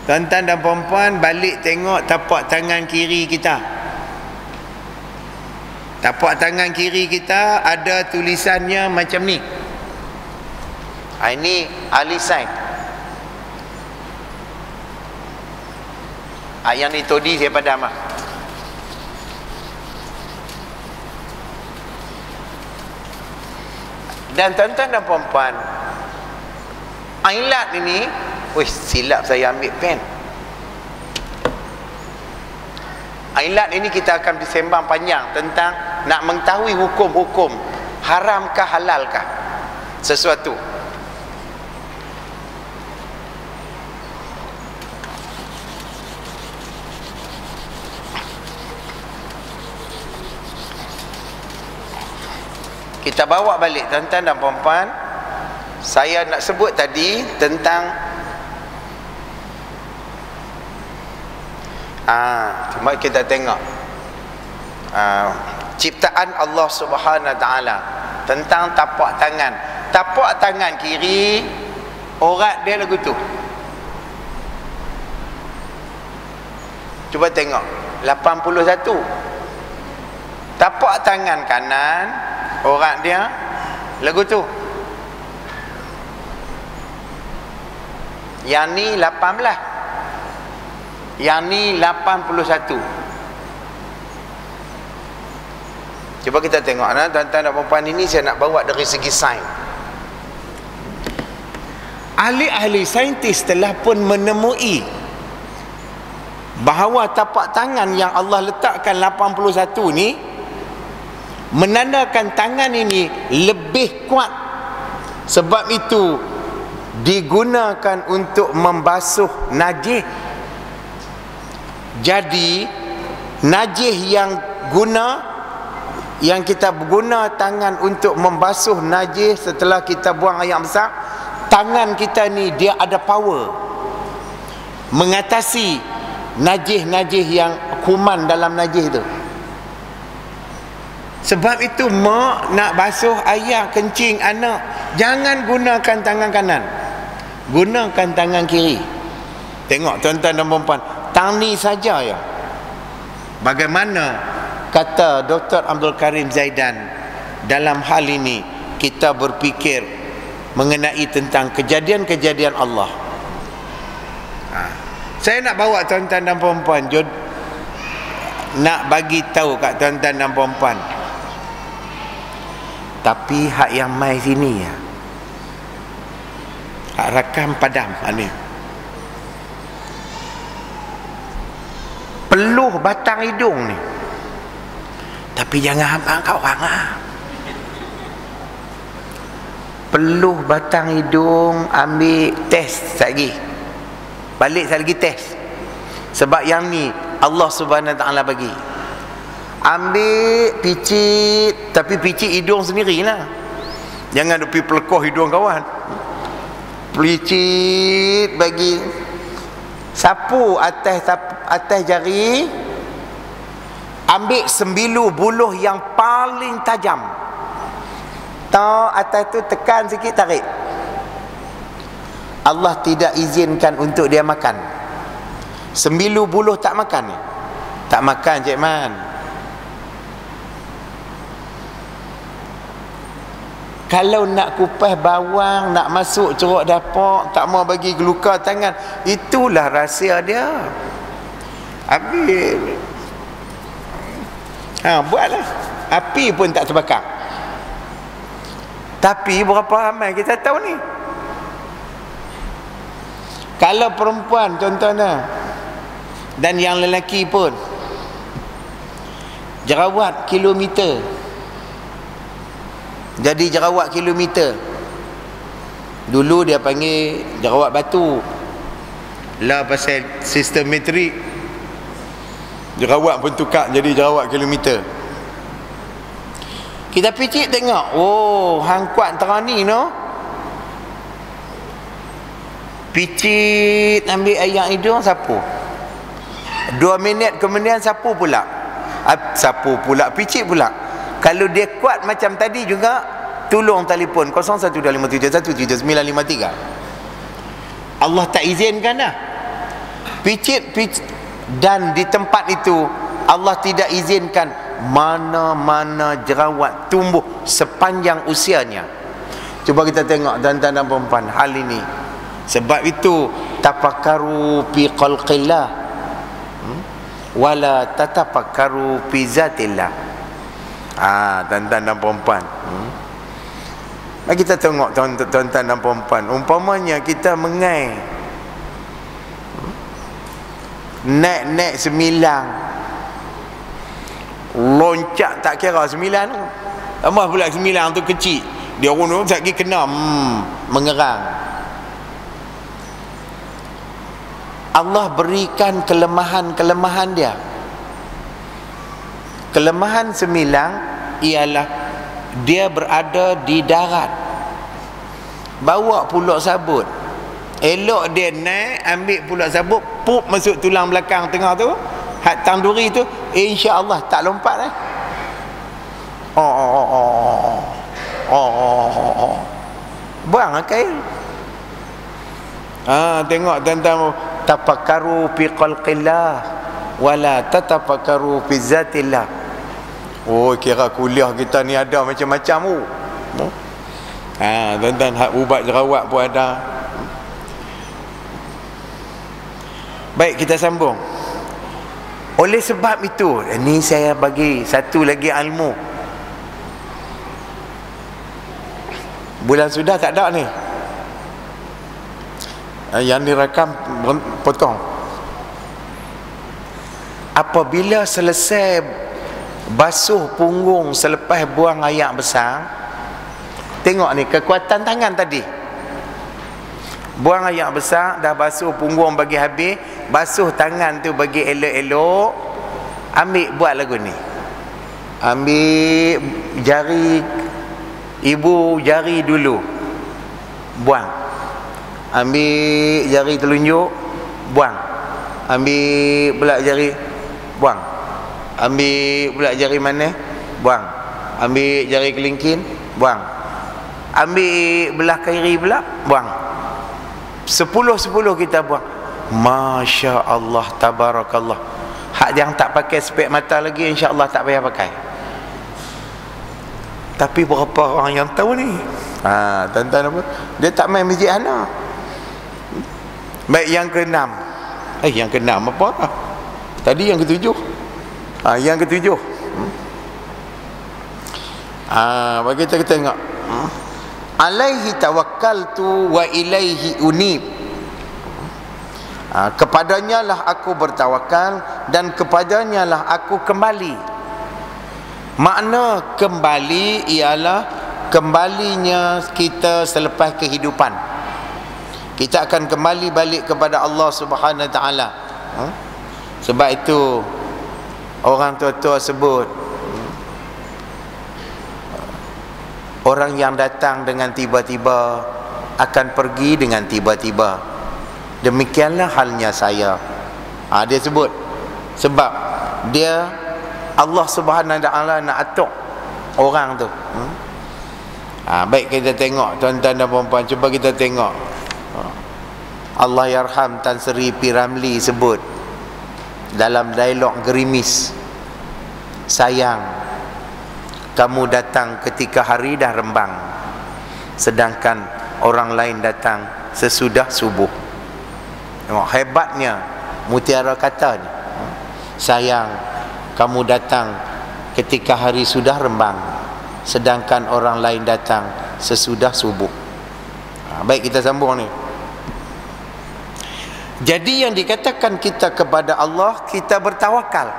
tuan-tuan dan puan-puan, balik tengok tapak tangan kiri kita. Tapak tangan kiri kita ada tulisannya macam ni. Ini ahli sains. Yang ni todi saya padam lah. Dan tuan-tuan dan puan-puan, ailat ini, silap saya ambil pen. Ailat ini kita akan bersembang panjang tentang nak mengetahui hukum-hukum, haramkah halalkah sesuatu. Kita bawa balik, tuan-tuan dan puan-puan. Saya nak sebut tadi tentang cuma kita tengok ciptaan Allah Subhanahu Wa Taala tentang tapak tangan. Tapak tangan kiri, urat dia lagu tu. Cuba tengok 81. Tapak tangan kanan, urat dia lagu tu. Yang ni 18. Yang ni 81. Cuba kita tengok tuan-tuan dan puan-puan, ini saya nak bawa dari segi sains. Ahli-ahli saintis telah pun menemui bahawa tapak tangan yang Allah letakkan 81 ni menandakan tangan ini lebih kuat. Sebab itu digunakan untuk membasuh najis. Jadi najis yang kita guna tangan untuk membasuh najis setelah kita buang air besar, tangan kita ni dia ada power mengatasi najis-najis yang kuman dalam najis tu. Sebab itu mak nak basuh ayah kencing anak, jangan gunakan tangan kanan, gunakan tangan kiri. Tengok tuan-tuan dan puan-puan, tang ni saja ya. Bagaimana kata Dr. Abdul Karim Zaidan, dalam hal ini kita berfikir mengenai tentang kejadian-kejadian Allah. Saya nak bawa tuan-tuan dan puan-puan, nak bagi tahu kat tuan-tuan dan puan-puan. Tapi hak yang mai sini ya, hak rakam padam ni, peluh batang hidung ni. Tapi jangan abang kau orang lah. Peluh batang hidung, ambil test lagi. Balik lagi test. Sebab yang ni Allah Subhanahu Wa Taala bagi. Ambil picit, tapi picit hidung sendirilah. Jangan pergi pelekoh hidung kawan. Picit bagi, sapu atas jari, ambil sembilu buluh yang paling tajam. Tak atas tu tekan sikit, tarik. Allah tidak izinkan untuk dia makan. Sembilu buluh tak makan ni. Tak makan Cik Man. Kalau nak kupas bawang, nak masuk ceruk dapur, tak mau bagi geluka tangan, itulah rahsia dia. Habis. Buatlah. Api pun tak terbakar. Tapi berapa ramai kita tahu ni? Kalau perempuan contohnya, dan yang lelaki pun, jerawat kilometer. Jadi jerawat kilometer. Dulu dia panggil jerawat batu. Lah pasal sistem metrik, jerawat pun tukar jadi jerawat kilometer. Kita picit tengok, oh hang kuat terani no. Picit, ambil air hidung, sapu. 2 minit kemudian sapu pula. Sapu pula, picit pula. Kalau dia kuat macam tadi juga, tolong telefon 0125717953. Allah tak izinkan dah. Picit. Dan di tempat itu Allah tidak izinkan mana-mana jerawat tumbuh sepanjang usianya. Cuba kita tengok tuan-tuan dan puan-puan hal ini. Sebab itu tafakkaru fi khalqillah wala tatafakkaru fi zatillah. Tuan-tuan dan puan-puan, kita tengok tuan-tuan dan puan-puan, umpamanya kita mengai naik 9, loncat tak kira 9 tu. Tambah pula 9 tu kecil, dia orang tu lagi kena mengerang. Allah berikan kelemahan-kelemahan dia. Kelemahan 9 ialah dia berada di darat. Bawa pulak sabut. Elok dia naik, ambil pulak sabut, pup masuk tulang belakang tengah tu, hak tanduri tu, insya-Allah tak lompat buang kail. Tengok tuan-tuan, tafakkaru fi khalqillah wala tatafakkaru fi zatillah. Oh, kira kuliah kita ni ada macam-macam tu. Tuan-tuan, hak ubat jerawat pun ada. Baik, kita sambung. Oleh sebab itu, ni saya bagi satu lagi ilmu. Bulan sudah tak ada ni. Yang direkam potong. Apabila selesai basuh punggung selepas buang air besar, tengok ni kekuatan tangan tadi. Buang air besar, dah basuh punggung bagi habis, basuh tangan tu bagi elok-elok. Ambil buat lagu ni. Ambil jari ibu jari dulu, buang. Ambil jari telunjuk, buang. Ambil pula jari, buang. Ambil pula jari mana, buang. Ambil jari kelingkin, buang. Ambil belah kiri pula, buang. 10 kita buang. Masya Allah, tabarakallah. Hak yang tak pakai spek mata lagi, insya Allah tak payah pakai. Tapi berapa orang yang tahu ni? Tuan-tuan apa? Dia tak main masjid Hana. Baik, yang ke-6. Yang ke-6 apa? Tadi yang ke-7. Yang ke-7. Bagi kita tengok. Alaihi tawakkaltu wa ilaihi unib. Kepadanya lah aku bertawakal dan kepadanya lah aku kembali. Makna kembali ialah kembalinya kita selepas kehidupan. Kita akan kembali balik kepada Allah Subhanahu Wa Taala. Sebab itu orang tua-tua sebut, orang yang datang dengan tiba-tiba akan pergi dengan tiba-tiba. Demikianlah halnya saya. Dia sebut sebab dia Allah Subhanahu Wa Taala nak atuk orang tu. Baik, kita tengok tuan-tuan dan puan-puan, cuba kita tengok. Allah yarham Tan Sri P. Ramlee sebut dalam dialog gerimis, sayang, kamu datang ketika hari dah rembang, sedangkan orang lain datang sesudah subuh. Tengok hebatnya mutiara kata ni. Sayang, kamu datang ketika hari sudah rembang, sedangkan orang lain datang sesudah subuh. Baik, kita sambung ni. Jadi yang dikatakan kita kepada Allah, kita bertawakal.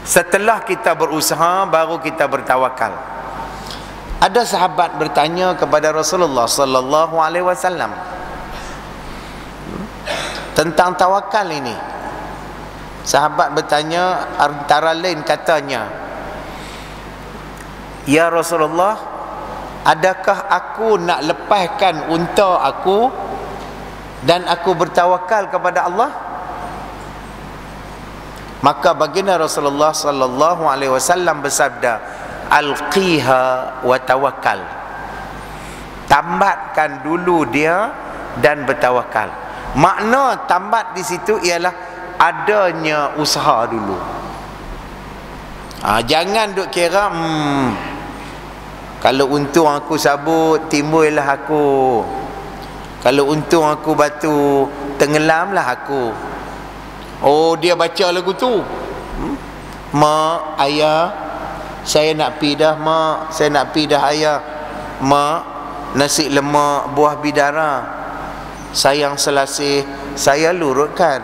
Setelah kita berusaha, baru kita bertawakal. Ada sahabat bertanya kepada Rasulullah sallallahu alaihi wasallam tentang tawakal ini. Sahabat bertanya, antara lain katanya, ya Rasulullah, adakah aku nak lepaskan unta aku dan aku bertawakal kepada Allah? Maka baginda Rasulullah sallallahu alaihi wasallam bersabda, alqiha wa tawakkal. Tambatkan dulu dia dan bertawakal. Makna tambat di situ ialah adanya usaha dulu. Jangan duk kira kalau untung aku sabut, timbullah aku. Kalau untung aku batu, tenggelamlah aku. Oh, dia baca lagu tu. Mak, ayah, saya nak pi dah mak, saya nak pi dah ayah. Mak, nasi lemak buah bidara, sayang selasih saya lurutkan.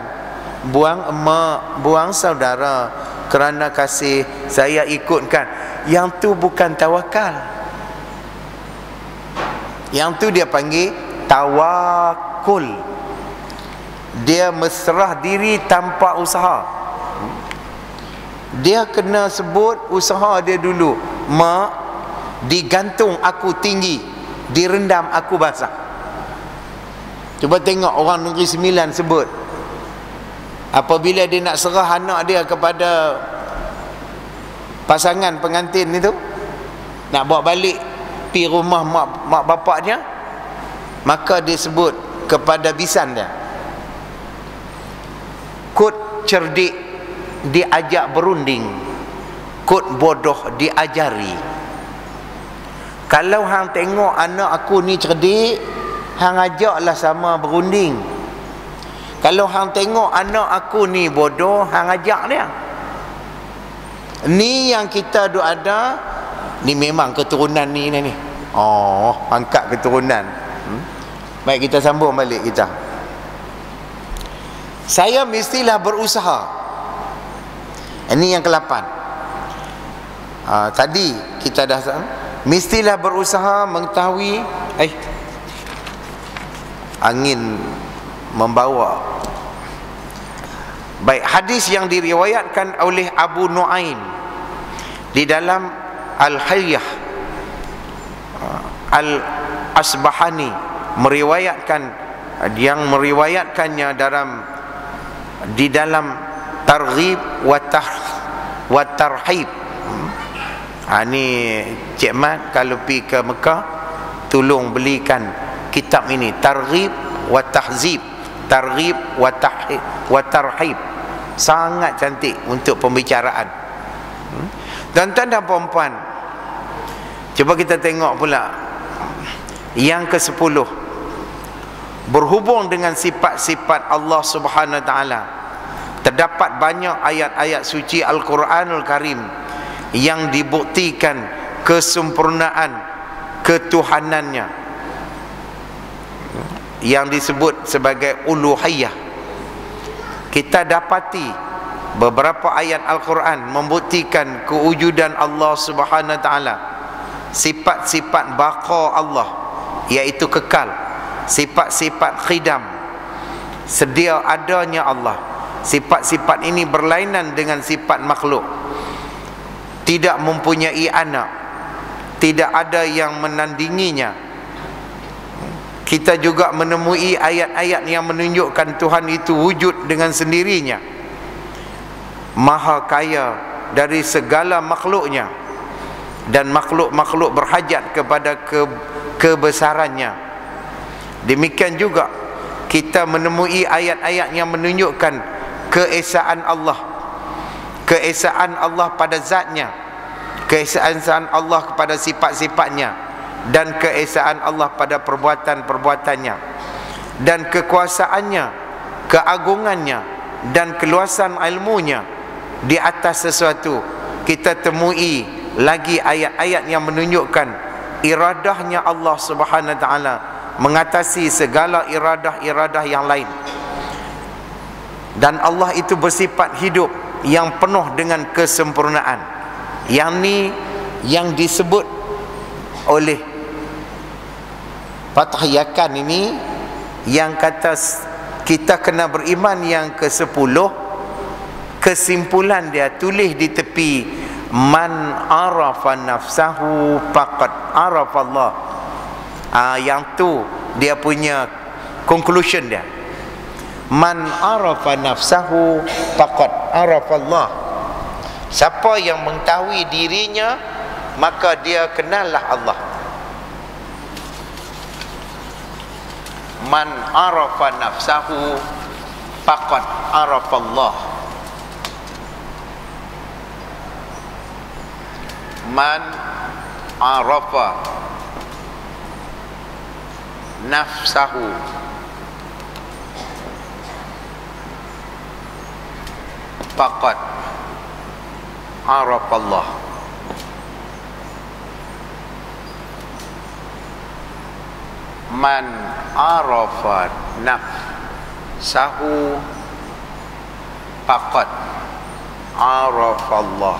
Buang emak, buang saudara, kerana kasih saya ikutkan. Yang tu bukan tawakal. Yang tu dia panggil tawakul. Dia mesrah diri tanpa usaha. Dia kena sebut usaha dia dulu. Mak, digantung aku tinggi, direndam aku basah. Cuba tengok orang Negeri Sembilan sebut, apabila dia nak serah anak dia kepada pasangan pengantin itu, nak bawa balik pi rumah mak bapaknya, maka dia sebut kepada bisan dia, kut cerdik diajak berunding, kut bodoh diajari. Kalau hang tengok anak aku ni cerdik, hang ajaklah sama berunding. Kalau hang tengok anak aku ni bodoh, hang ajak dia. Ni yang kita duk ada, ni memang keturunan ni. Oh, angkat keturunan. Baik, kita sambung balik kita. Saya mestilah berusaha. Ini yang ke-8. Tadi kita dah mestilah berusaha mengetahui. Angin membawa. Baik, hadis yang diriwayatkan oleh Abu Nuaim di dalam Al-Hilyah Al-Asbahani meriwayatkannya di dalam Targhib wa Tarhib. Ni Cik Mat kalau pergi ke Mekah, tolong belikan kitab ini, Targhib wa Tahzib, Targhib wa Tarhib. Sangat cantik untuk pembicaraan. Tuan-tuan dan puan-puan, cuba kita tengok pula yang ke-10, berhubung dengan sifat-sifat Allah Subhanahu Wa Taala. Terdapat banyak ayat-ayat suci Al-Quranul Karim yang dibuktikan kesempurnaan ketuhanannya, yang disebut sebagai uluhiyah. Kita dapati beberapa ayat Al-Quran membuktikan kewujudan Allah Subhanahu Wa Taala, sifat-sifat baqa Allah, iaitu kekal, sifat-sifat khidam, sedia adanya Allah. Sifat-sifat ini berlainan dengan sifat makhluk, tidak mempunyai anak, tidak ada yang menandinginya. Kita juga menemui ayat-ayat yang menunjukkan Tuhan itu wujud dengan sendirinya, maha kaya dari segala makhluknya, dan makhluk-makhluk berhajat kepada kebesarannya. Demikian juga kita menemui ayat-ayat yang menunjukkan keesaan Allah, keesaan Allah pada zatnya, keesaan Allah kepada sifat-sifatnya, dan keesaan Allah pada perbuatan-perbuatannya, dan kekuasaannya, keagungannya, dan keluasan ilmunya di atas sesuatu. Kita temui lagi ayat-ayat yang menunjukkan iradahnya Allah Subhanahu Wa Taala mengatasi segala iradah-iradah yang lain. Dan Allah itu bersifat hidup yang penuh dengan kesempurnaan. Yang ni yang disebut oleh Fath Yakan ini, yang kata kita kena beriman yang ke-10. Kesimpulan dia tulis di tepi, man arafa nafsahu faqad arafa Allah. Yang tu dia punya conclusion dia. Man arafa nafsahu faqad arafa Allah. Siapa yang mengetahui dirinya, maka dia kenallah Allah. Man arafa nafsahu faqad arafa Allah. Man arafa nafsahu faqad arafa Allah. Man arafa nafsahu faqad arafa Allah.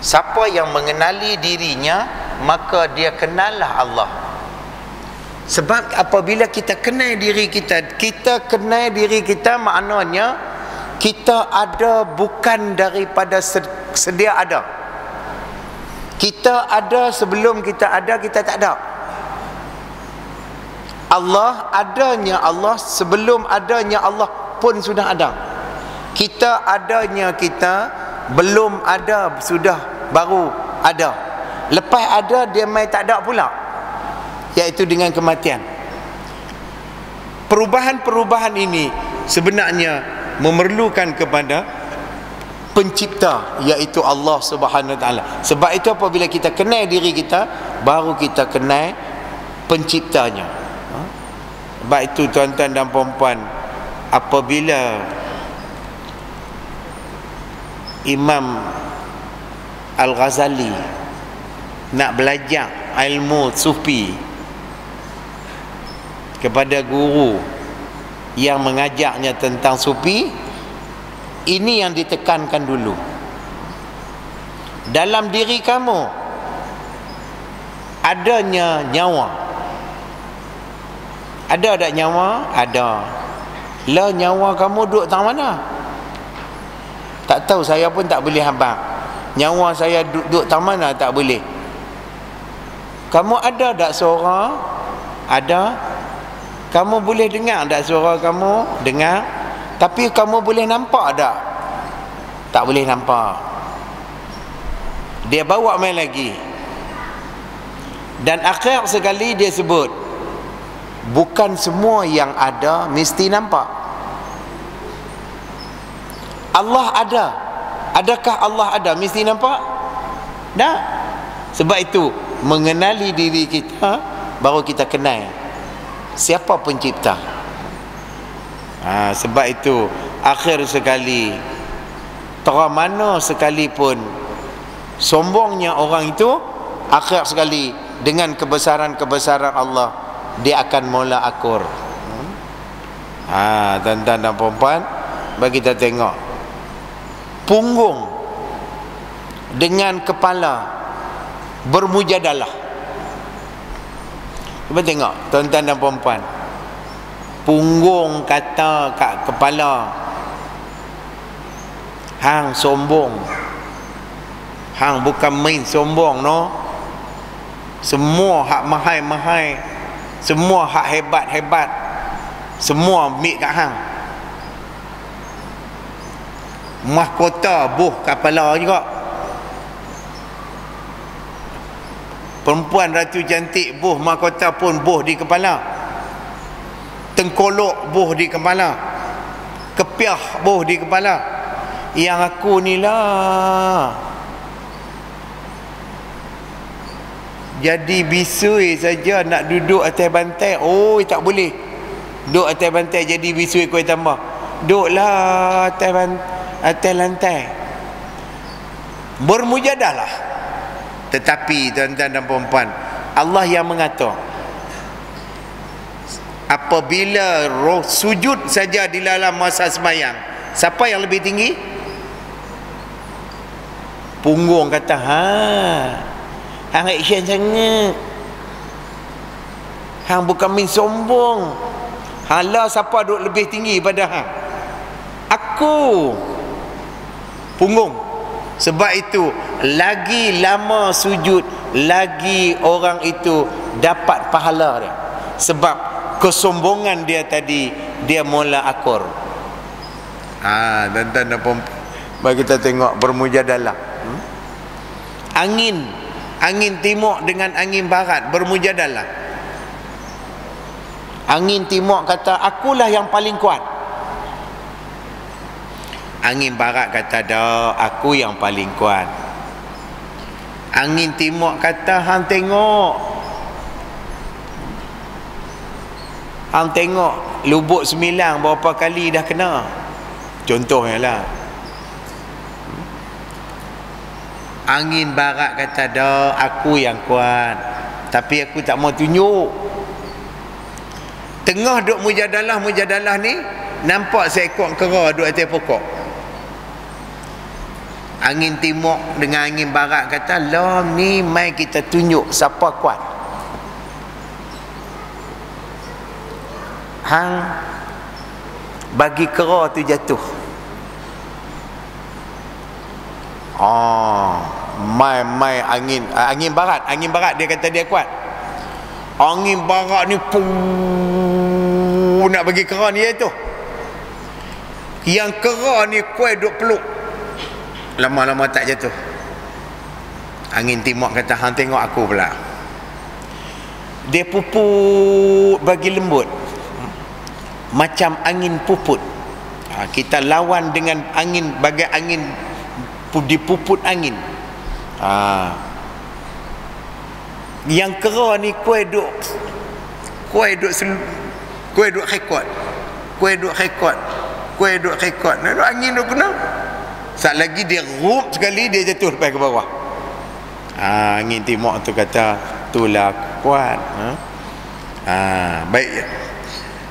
Siapa yang mengenali dirinya, maka dia kenallah Allah. Sebab apabila kita kenal diri kita, kita kenal diri kita, maknanya kita ada bukan daripada sedia ada. Kita ada sebelum kita ada, kita tak ada. Allah adanya Allah sebelum adanya Allah pun sudah ada. Kita adanya kita belum ada, sudah baru ada. Lepas ada, dia mai tak ada pula, iaitu dengan kematian. Perubahan-perubahan ini sebenarnya memerlukan kepada pencipta, iaitu Allah Subhanahu Wa Taala. Sebab itu apabila kita kenal diri kita, baru kita kenal penciptanya. Sebab itu tuan-tuan dan puan-puan, apabila Imam Al-Ghazali nak belajar ilmu sufi kepada guru yang mengajarnya tentang sufi, ini yang ditekankan dulu. Dalam diri kamu adanya nyawa. Ada tak nyawa? Ada. Lah nyawa kamu duduk tang mana? Tak tahu, saya pun tak boleh habaq. Nyawa saya duduk tang mana tak boleh. Kamu ada tak suara? Ada. Kamu boleh dengar tak suara kamu? Dengar. Tapi kamu boleh nampak tak? Tak boleh nampak. Dia bawa main lagi. Dan akhir sekali dia sebut, bukan semua yang ada mesti nampak. Allah ada. Adakah Allah ada mesti nampak? Tak. Sebab itu mengenali diri kita, baru kita kenal siapa pencipta. Sebab itu akhir sekali, terang mana sekalipun sombongnya orang itu, akhir sekali dengan kebesaran-kebesaran Allah, dia akan mula akur. Tuan-tuan dan puan-puan, bagi kita tengok punggung dengan kepala bermujadalah. Cuba tengok tuan-tuan dan puan-puan, punggung kata kat kepala, hang sombong, hang bukan main sombong no. Semua hak mahal-mahal, semua hak hebat-hebat, semua mik kat hang. Mahkota buh kepala juga. Perempuan ratu cantik buh mahkota pun buh di kepala. Tengkolok buh di kepala. Kepiah buh di kepala. Yang aku ni lah jadi bisui saja nak duduk atas bantai. Oh, tak boleh. Duduk atas bantai jadi bisui kau tambah. Duduklah atas lantai. Bermujadalah. Tetapi tuan-tuan dan puan-puan, Allah yang mengatur, apabila roh sujud saja di dalam masa sembahyang, siapa yang lebih tinggi? Punggung kata, hang action sangat, hang bukan main sombong. Hala siapa duduk lebih tinggi pada hang? Aku. Punggung. Sebab itu lagi lama sujud, lagi orang itu dapat pahala dia. Sebab kesombongan dia tadi, dia mula akur. Tuan-tuan dan puan-puan, mari kita tengok bermujadalah. Angin timur dengan angin barat bermujadalah. Angin timur kata, akulah yang paling kuat. Angin barat kata, dah, aku yang paling kuat. Angin timur kata, hang tengok, hang tengok Lubuk Sembilang berapa kali dah kena. Contohnya lah. Angin barat kata, dah, aku yang kuat, tapi aku tak mau tunjuk. Tengah duk mujadalah ni, nampak seekor kera duk atas pokok. Angin timur dengan angin barat kata, lah ni mai kita tunjuk siapa kuat. Hang bagi kera tu jatuh. Mai angin barat dia kata dia kuat. Angin barat ni nak bagi kera ni jatuh. Yang kera ni kuat duk peluk, lama-lama tak jatuh. Angin timur kata, hang tengok aku pula. Dia puput bagi lembut, macam angin puput. Kita lawan dengan angin, bagai angin dipuput angin. Yang kera ni kuih duk rekod. Kuih duk rekod. Nak angin duk kena. Sat lagi dia rup sekali, dia jatuh lepas ke bawah. Angin timur tu kata itulah kuat. Baik.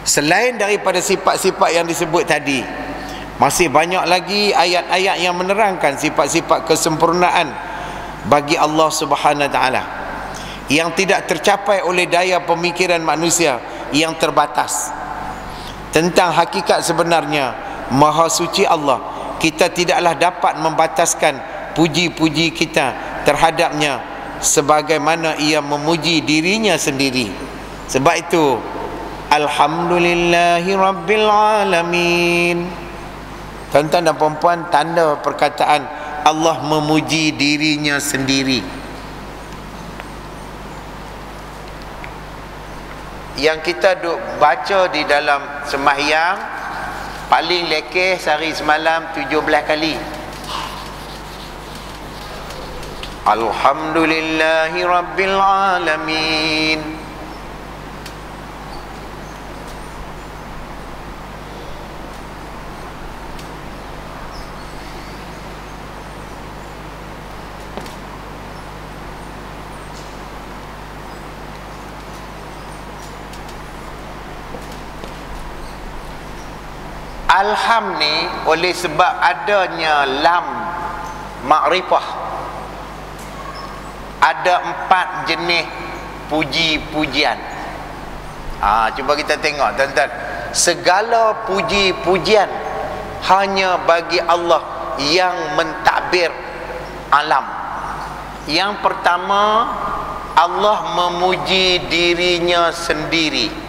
Selain daripada sifat-sifat yang disebut tadi, masih banyak lagi ayat-ayat yang menerangkan sifat-sifat kesempurnaan bagi Allah Subhanahu Wa Taala yang tidak tercapai oleh daya pemikiran manusia yang terbatas. Tentang hakikat sebenarnya Maha Suci Allah, kita tidaklah dapat membataskan puji-puji kita terhadapnya sebagaimana ia memuji dirinya sendiri. Sebab itu Alhamdulillahi Rabbil Alamin. Tuan-tuan dan puan-puan, tanda perkataan Allah memuji dirinya sendiri. Yang kita duk baca di dalam sembahyang paling lekeh sehari semalam 17 kali. Alhamdulillahi Rabbil Alamin. Alham ni oleh sebab adanya lam makrifah, ada 4 jenis puji-pujian. Cuba kita tengok tuan-tuan. Segala puji-pujian hanya bagi Allah yang mentadbir alam. Yang pertama, Allah memuji dirinya sendiri.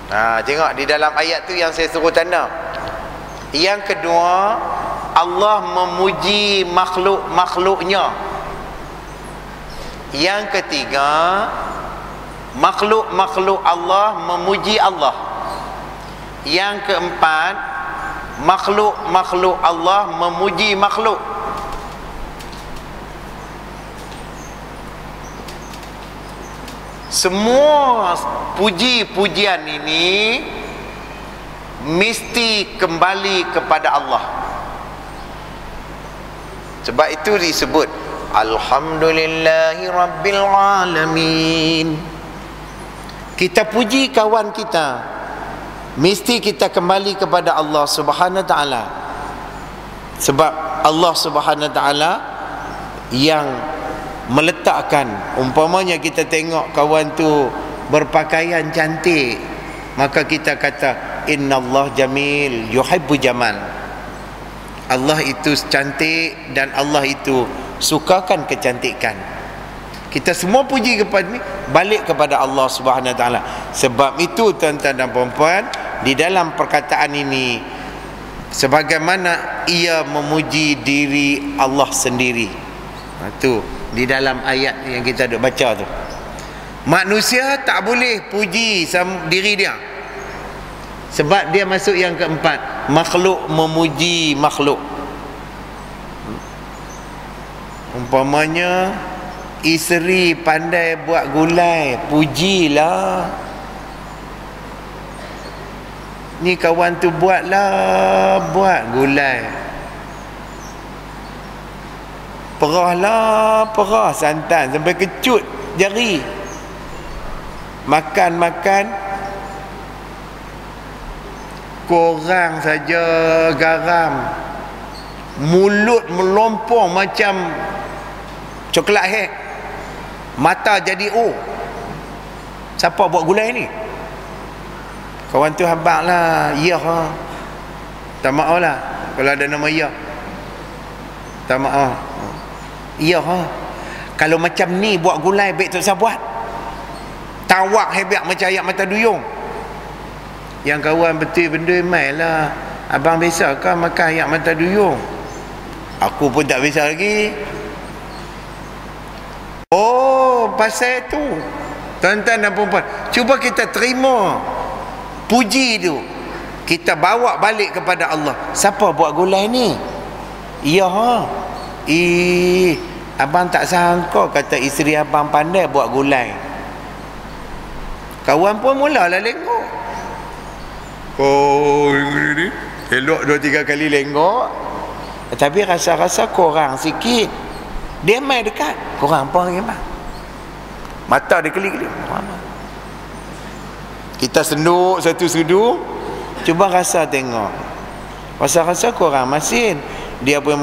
Tengok di dalam ayat tu yang saya suruh tanda. Yang kedua, Allah memuji makhluk-makhluknya. Yang ketiga, makhluk-makhluk Allah memuji Allah. Yang keempat, makhluk-makhluk Allah memuji makhluk. Semua puji-pujian ini mesti kembali kepada Allah. Sebab itu disebut Alhamdulillahi Rabbil Alamin. Kita puji kawan kita, mesti kita kembali kepada Allah Subhanahu Wa Taala. Sebab Allah Subhanahu Wa Taala yang meletakkan. Umpamanya kita tengok kawan tu berpakaian cantik, maka kita kata innallah jamil yuhibbu jamal. Allah itu cantik dan Allah itu sukakan kecantikan. Kita semua puji kepada ni balik kepada Allah Subhanahu Wa Taala. Sebab itu tuan-tuan dan puan-puan, di dalam perkataan ini sebagaimana ia memuji diri Allah sendiri. Itu di dalam ayat yang kita duk baca tu. Manusia tak boleh puji diri dia, sebab dia masuk yang keempat, makhluk memuji makhluk. Umpamanya isteri pandai buat gulai, pujilah. Ni kawan tu buat gulai, perah santan sampai kecut jari. Makan korang saja garam, mulut melompong macam coklat hek, mata jadi Siapa buat gulai ni? Kawan tu habaq lah. Ya tak maaf lah kalau ada nama ya, tak maaf. Ya kalau macam ni buat gulai baik tak usah buat. Tawak hebat macam ayat mata duyung. Yang kawan betul benda mai lah. Abang biasa kan makan ayat mata duyung? Aku pun tak biasa lagi. Pasal tu tuan-tuan dan puan-puan, cuba kita terima puji tu, kita bawa balik kepada Allah. Siapa buat gulai ni? Ya Abang tak sangka kata isteri abang pandai buat gulai. Kawan pun mulalah lenggok. Oh, ini elok 2-3 kali lenggok. Tapi rasa-rasa kurang sikit. Dia main dekat, kurang apa lagi bang? Mata dia keli-keli. Kita senduk satu sudu, cuba rasa tengok. Rasa-rasa kurang masin. Dia pun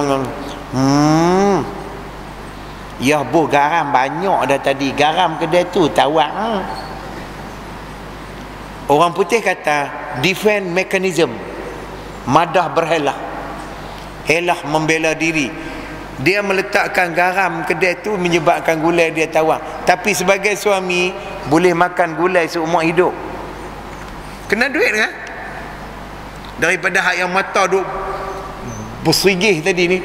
ya buh garam banyak dah tadi. Garam kedai tu tawar. Orang putih kata defense mechanism. Madah berhelah. Helah membela diri. Dia meletakkan garam kedai tu menyebabkan gulai dia tawar. Tapi sebagai suami boleh makan gulai seumur hidup. Kena duit kan? Daripada hak yang mata duk bersigih tadi ni,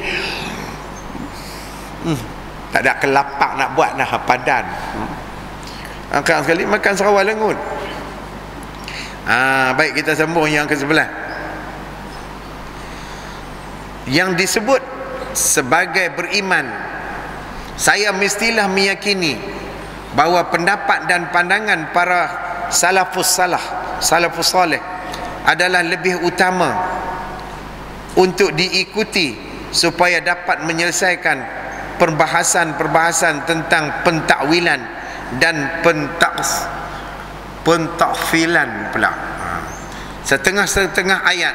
tak ada kelapak nak buat dah padan. Angkat sekali makan Sarawak lengut. Baik, kita sambung yang ke sebelah. Yang disebut sebagai beriman, saya mestilah meyakini bahawa pendapat dan pandangan para salafus saleh adalah lebih utama untuk diikuti supaya dapat menyelesaikan perbahasan-perbahasan tentang pentakwilan dan pentakfilan pula. Setengah-setengah ayat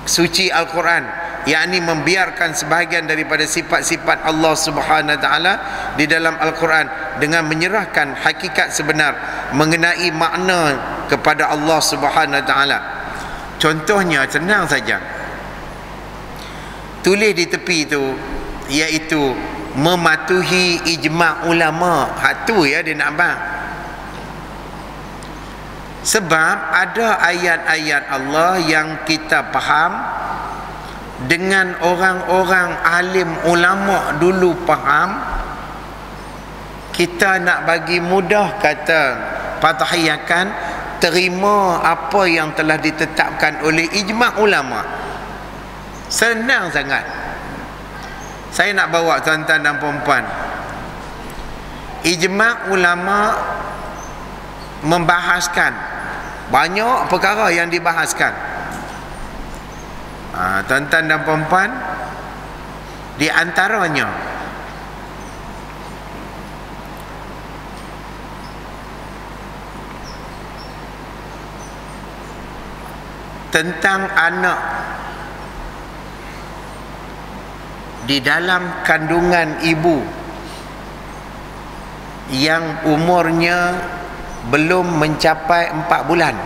suci Al-Quran, yakni membiarkan sebahagian daripada sifat-sifat Allah Subhanahu Wa Taala di dalam Al-Quran dengan menyerahkan hakikat sebenar mengenai makna kepada Allah Subhanahu Wa Taala. Contohnya senang saja, tulis di tepi itu, iaitu mematuhi ijma' ulama. Hak tu ya dia nak bang. Sebab ada ayat-ayat Allah yang kita faham dengan orang-orang alim ulama dulu faham. Kita nak bagi mudah kata patahiyahkan, terima apa yang telah ditetapkan oleh ijma' ulama. Senang sangat. Saya nak bawa tuan-tuan dan puan-puan, ijma' ulama membahaskan banyak perkara yang dibahaskan. Tuan-tuan dan puan-puan, di antaranya tentang anak di dalam kandungan ibu yang umurnya belum mencapai 4 bulan,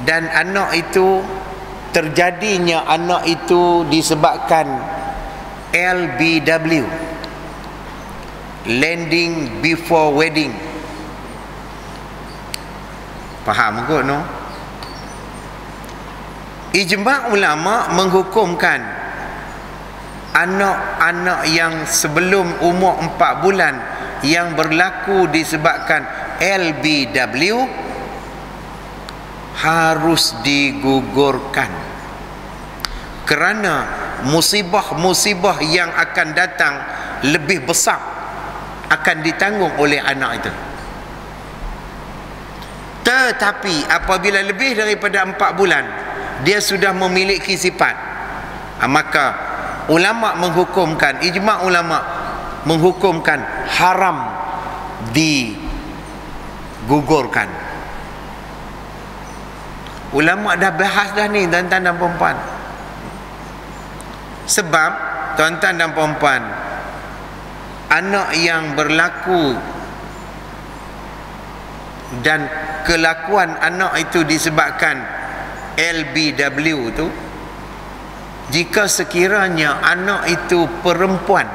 dan anak itu terjadinya anak itu disebabkan LBW, landing before wedding. Faham kot no? Ijma' ulama menghukumkan anak-anak yang sebelum umur 4 bulan yang berlaku disebabkan LBW harus digugurkan, kerana musibah-musibah yang akan datang lebih besar akan ditanggung oleh anak itu. Tetapi apabila lebih daripada 4 bulan dia sudah memiliki sifat, maka ulama menghukumkan, ijma' ulama menghukumkan haram digugurkan. Ulama dah bahas dah ni tuan-tuan dan puan-puan. Sebab tuan-tuan dan puan-puan, anak yang berlaku dan kelakuan anak itu disebabkan LBW tu, jika sekiranya anak itu perempuan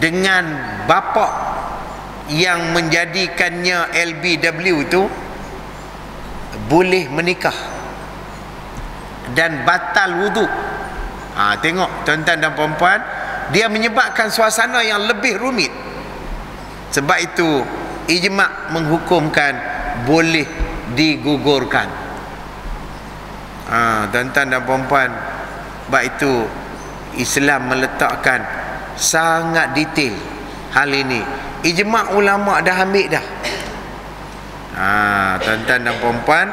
dengan bapa yang menjadikannya LBW tu, boleh menikah dan batal wuduk. Tengok tuan-tuan dan puan-puan, dia menyebabkan suasana yang lebih rumit. Sebab itu ijma' menghukumkan boleh digugurkan. Tuan-tuan dan puan-puan, sebab itu Islam meletakkan sangat detail hal ini. Ijma' ulama dah ambil dah. Tuan-tuan dan puan-puan,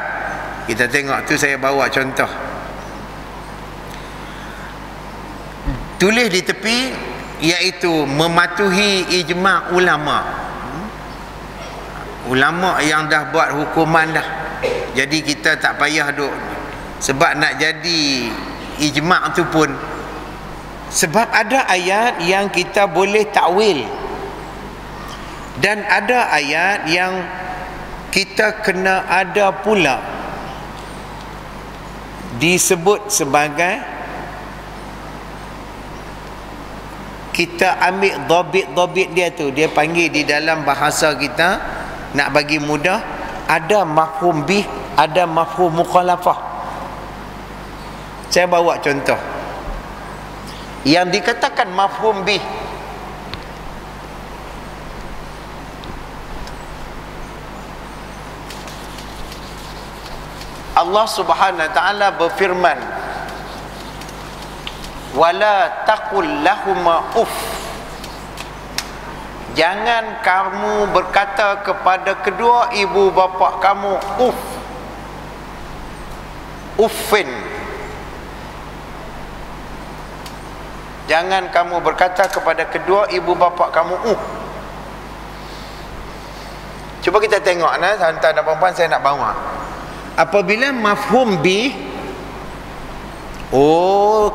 kita tengok tu, saya bawa contoh. Tulis di tepi, iaitu mematuhi ijma' ulama. Ulama yang dah buat hukuman dah. Jadi kita tak payah duk, sebab nak jadi ijma' tu pun, sebab ada ayat yang kita boleh takwil, dan ada ayat yang kita kena ada pula disebut sebagai, kita ambil dobit dia tu, dia panggil di dalam bahasa kita, nak bagi mudah, ada mafhum bih, ada mafhum mukhalafah. Saya bawa contoh yang dikatakan mafhum bih. Allah Subhanahu wa taala berfirman, wala taqul lahuma uff. Jangan kamu berkata kepada kedua ibu bapa kamu uff. Uffin. Jangan kamu berkata kepada kedua ibu bapa kamu Cuba kita tengok, tuan-tuan dan puan-puan, saya nak bawa. Apabila mafhum bi,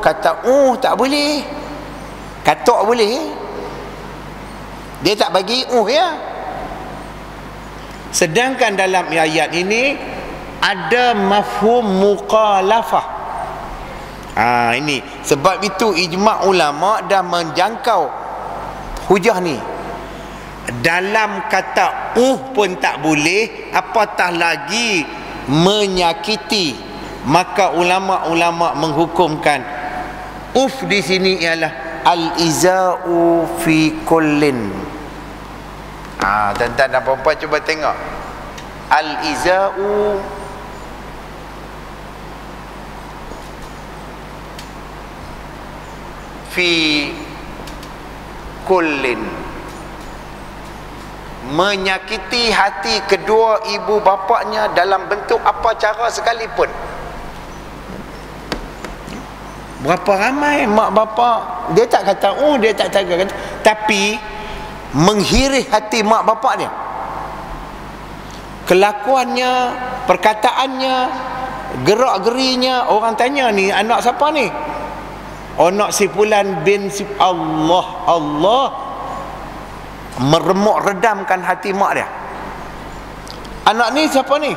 kata tak boleh, katok boleh, dia tak bagi ya. Sedangkan dalam ayat ini ada mafhum mukhalafah. Ini sebab itu ijma' ulama dah menjangkau hujah ni. Dalam kata pun tak boleh, apatah lagi menyakiti. Maka ulama-ulama menghukumkan di sini ialah al-iza'u fi kullin. Tuan-tuan dan puan-puan, cuba tengok. Al-iza'u fi kullin. Menyakiti hati kedua ibu bapaknya dalam bentuk apa cara sekalipun. Berapa ramai mak bapak, dia tak kata dia tak jaga, tapi menghirih hati mak bapak dia. Kelakuannya, perkataannya, gerak-gerinya, orang tanya, ni anak siapa ni? Anak si Fulan bin si Allah meremuk redamkan hati mak dia. Anak ni siapa ni?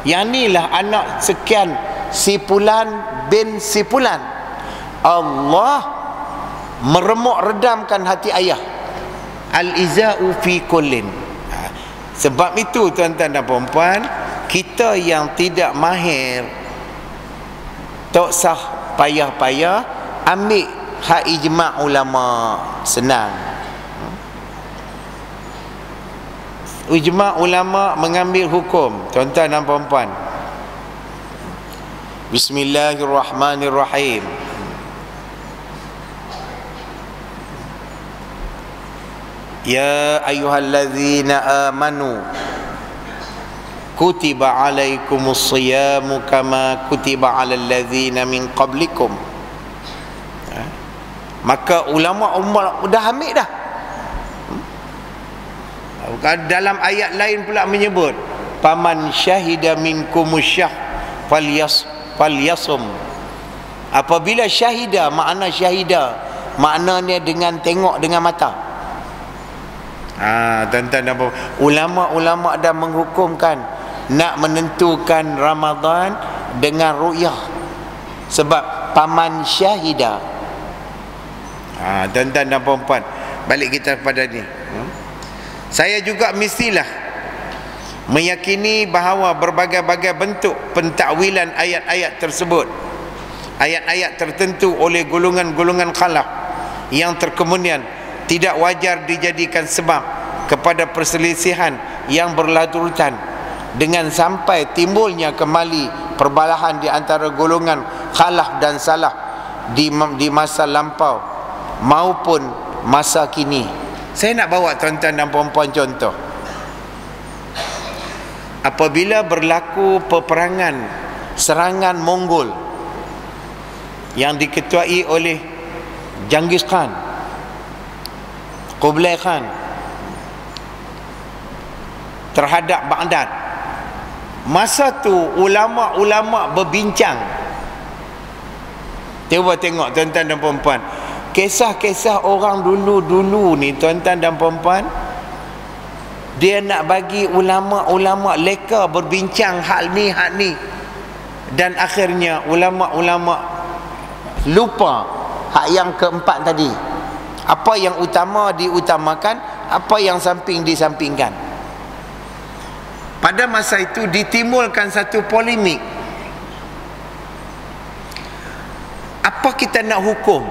Yang ni lah anak sekian si Fulan bin si Fulan. Allah meremuk redamkan hati ayah. Al-iza'u fi kullin. Sebab itu tuan-tuan dan puan-puan, kita yang tidak mahir tak sah payah-payah ambil hak ijma' ulama. Senang. Ijma' ulama mengambil hukum, tuan-tuan dan puan-puan. Bismillahirrahmanirrahim. Ya ayyuhallazina amanu kutiba alaikumus siyamu kama kutiba alal ladzina min qablikum. Maka ulama dah ambil dah. Dalam ayat lain pula menyebut, paman syahida minkumus syah falyasum. Apabila syahida, makna syahida, maknanya dengan tengok dengan mata. Tuan-tuan dan puan, ulama-ulama dah menghukumkan nak menentukan Ramadan dengan ru'yah. Sebab paman syahida. Tuan-tuan dan puan-puan, balik kita pada ni. Saya juga mestilah meyakini bahawa berbagai-bagai bentuk pentakwilan ayat-ayat tersebut, ayat-ayat tertentu oleh golongan-golongan khalaf yang terkemudian tidak wajar dijadikan sebab kepada perselisihan yang berlarutan dengan sampai timbulnya kembali perbalahan di antara golongan khalaf dan salaf di masa lampau maupun masa kini. Saya nak bawa tuan-tuan dan puan-puan contoh. Apabila berlaku peperangan serangan Mongol yang diketuai oleh Genghis Khan, Kublai Khan terhadap Baghdad, masa tu ulama-ulama berbincang. Cuba tengok tuan-tuan dan puan-puan, kisah-kisah orang dulu-dulu ni tuan-tuan dan puan-puan, dia nak bagi ulama-ulama leka berbincang hal ni, dan akhirnya ulama-ulama lupa hak yang keempat tadi. Apa yang utama diutamakan, apa yang samping disampingkan. Pada masa itu ditimbulkan satu polemik. Apa kita nak hukum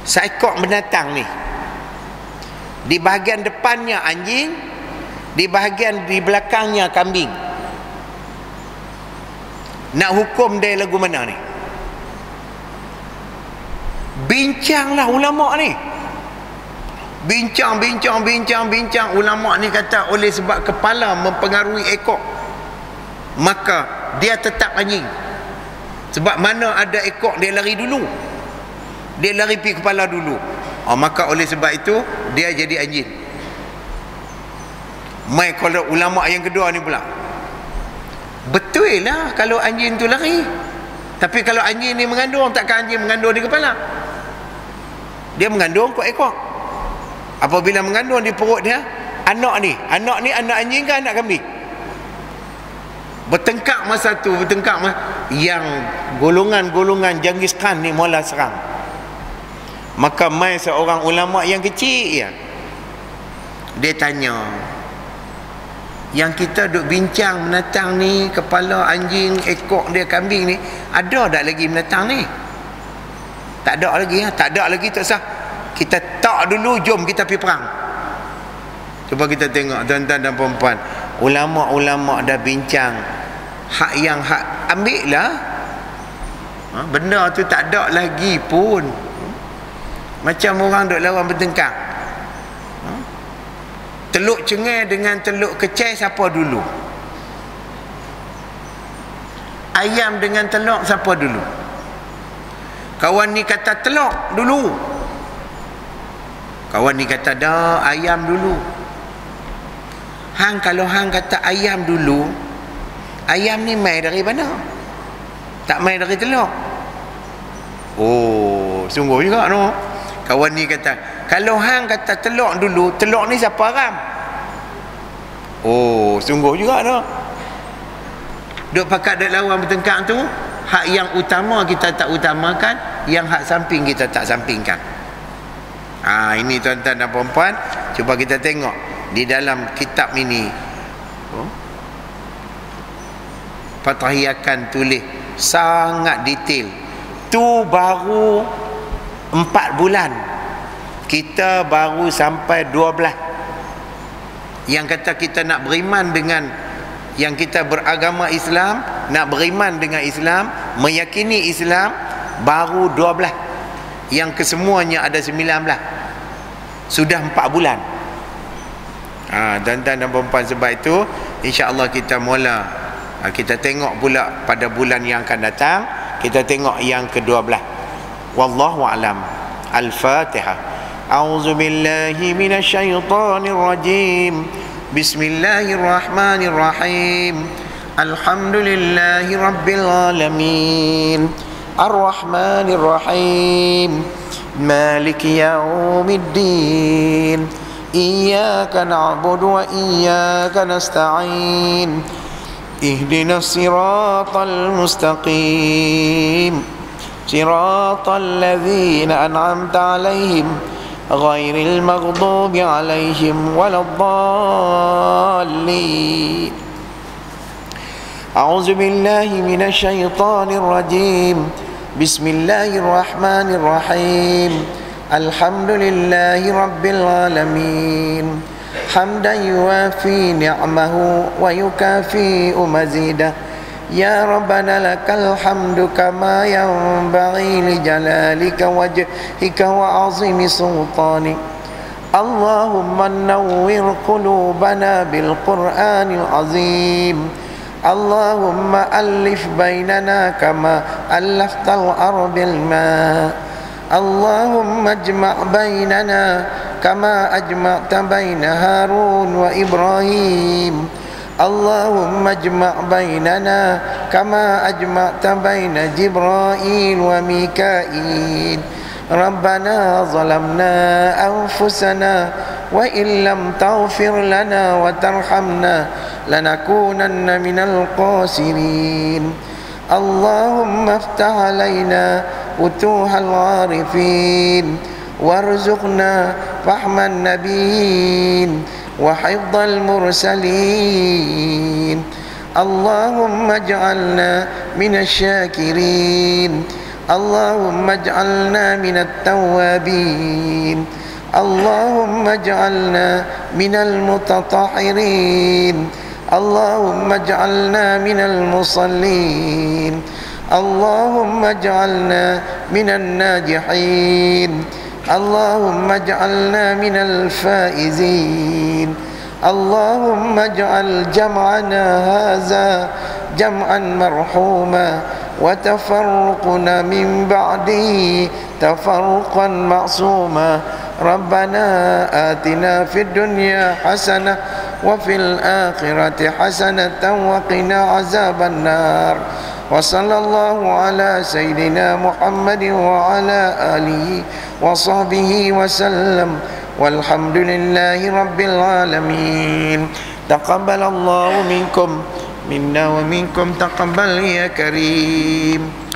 seekor binatang ni? Di bahagian depannya anjing, di bahagian di belakangnya kambing. Nak hukum dia lagu mana ni? Bincanglah ulama ni. Bincang ulama ni kata oleh sebab kepala mempengaruhi ekor, maka dia tetap anjing. Sebab mana ada ekor dia lari dulu. Dia lari pergi kepala dulu. Maka oleh sebab itu dia jadi anjing. Mai kalau ulama yang kedua ni pula, betul lah kalau anjing tu lari. Tapi kalau anjing ni mengandung, takkan anjing mengandung di kepala? Dia mengandung kot ekor. Apabila mengandung di perut dia, anak ni anak anjing ke anak kambing? Bertengkar masa tu, yang golongan-golongan Genghis Khan ni mula serang. Maka mai seorang ulama yang kecil ya, dia tanya, yang kita duk bincang binatang ni, kepala anjing, ekor dia kambing ni, ada tak lagi binatang ni? Tak ada lagi ya? Tak ada lagi, tak sah. Kita tak dulu, jom kita pergi perang. Cuba kita tengok tuan-tuan dan puan-puan, ulama-ulama dah bincang hak yang hak, ambil lah. Benda tu tak ada lagi pun. Macam orang duk lawan bertengkar. Teluk cengai dengan teluk kecai, siapa dulu? Ayam dengan telur, siapa dulu? Kawan ni kata telur dulu, kawan ni kata dah ayam dulu. Hang kalau hang kata ayam dulu, ayam ni mai dari mana? Tak mai dari telur. Oh, sungguh juga no. Kawan ni kata, kalau hang kata telur dulu, telur ni siapa haram? Oh, sungguh juga no. Duk pakat duk lawan bertengkar tu, hak yang utama kita tak utamakan, yang hak samping kita tak sampingkan. Ini tuan-tuan dan puan-puan, cuba kita tengok di dalam kitab ini. Fathiyakan tulis sangat detail. Tu baru 4 bulan, kita baru sampai 12. Yang kata kita nak beriman dengan, yang kita beragama Islam, nak beriman dengan Islam, meyakini Islam, baru 12. Yang kesemuanya ada 19. Sudah 4 bulan. Tuan-tuan dan puan-puan, sebab itu insya-Allah kita mula, kita tengok pula pada bulan yang akan datang, kita tengok yang ke-12. Wallahu a'lam. Al-Fatihah. A'udzu billahi minasyaitonir rajim. Bismillahirrahmanirrahim. Alhamdulillahi rabbil alamin. Ar-Rahmanir Rahim. Maliki yaumiddin. Iyyaka na'budu wa iyyaka nasta'in. Ihdinas siratal mustaqim. صراط الذين أنعمت عليهم غير المغضوب عليهم ولا الضالين. أعوذ بالله من الشيطان الرجيم. بسم الله الرحمن الرحيم. الحمد لله رب العالمين. حمدا يوافي نعمه ويكافئ مزيده. يا ربنا لك الحمد كما ينبغي لجلالك وجهك وعظيم سلطانك اللهم نور قلوبنا بالقرآن العظيم اللهم ألف بيننا كما ألفت الأرض بالماء اللهم اجمع بيننا كما أجمعت بين هارون وإبراهيم اللهم اجمع بيننا كما أجمعت بين جبرائيل وميكائيل ربنا ظلمنا أنفسنا وإن لم تغفر لنا وترحمنا لنكونن من الخاسرين اللهم افتح علينا فتوح العارفين وارزقنا فهم النبيين وحفظ المرسلين اللهم اجعلنا من الشاكرين اللهم اجعلنا من التوابين اللهم اجعلنا من المتطهرين اللهم اجعلنا من المصلين اللهم اجعلنا من الناجحين اللهم اجعلنا من الفائزين اللهم اجعل جمعنا هذا جمعا مرحوما وتفرقنا من بعده تفرقا معصوما ربنا آتنا في الدنيا حسنة وفي الآخرة حسنة وقنا عذاب النار وصلى الله على سيدنا محمد وعلى آله وصحبه وسلم والحمد لله رب العالمين تقبل الله منكم منا ومنكم تقبل يا كريم.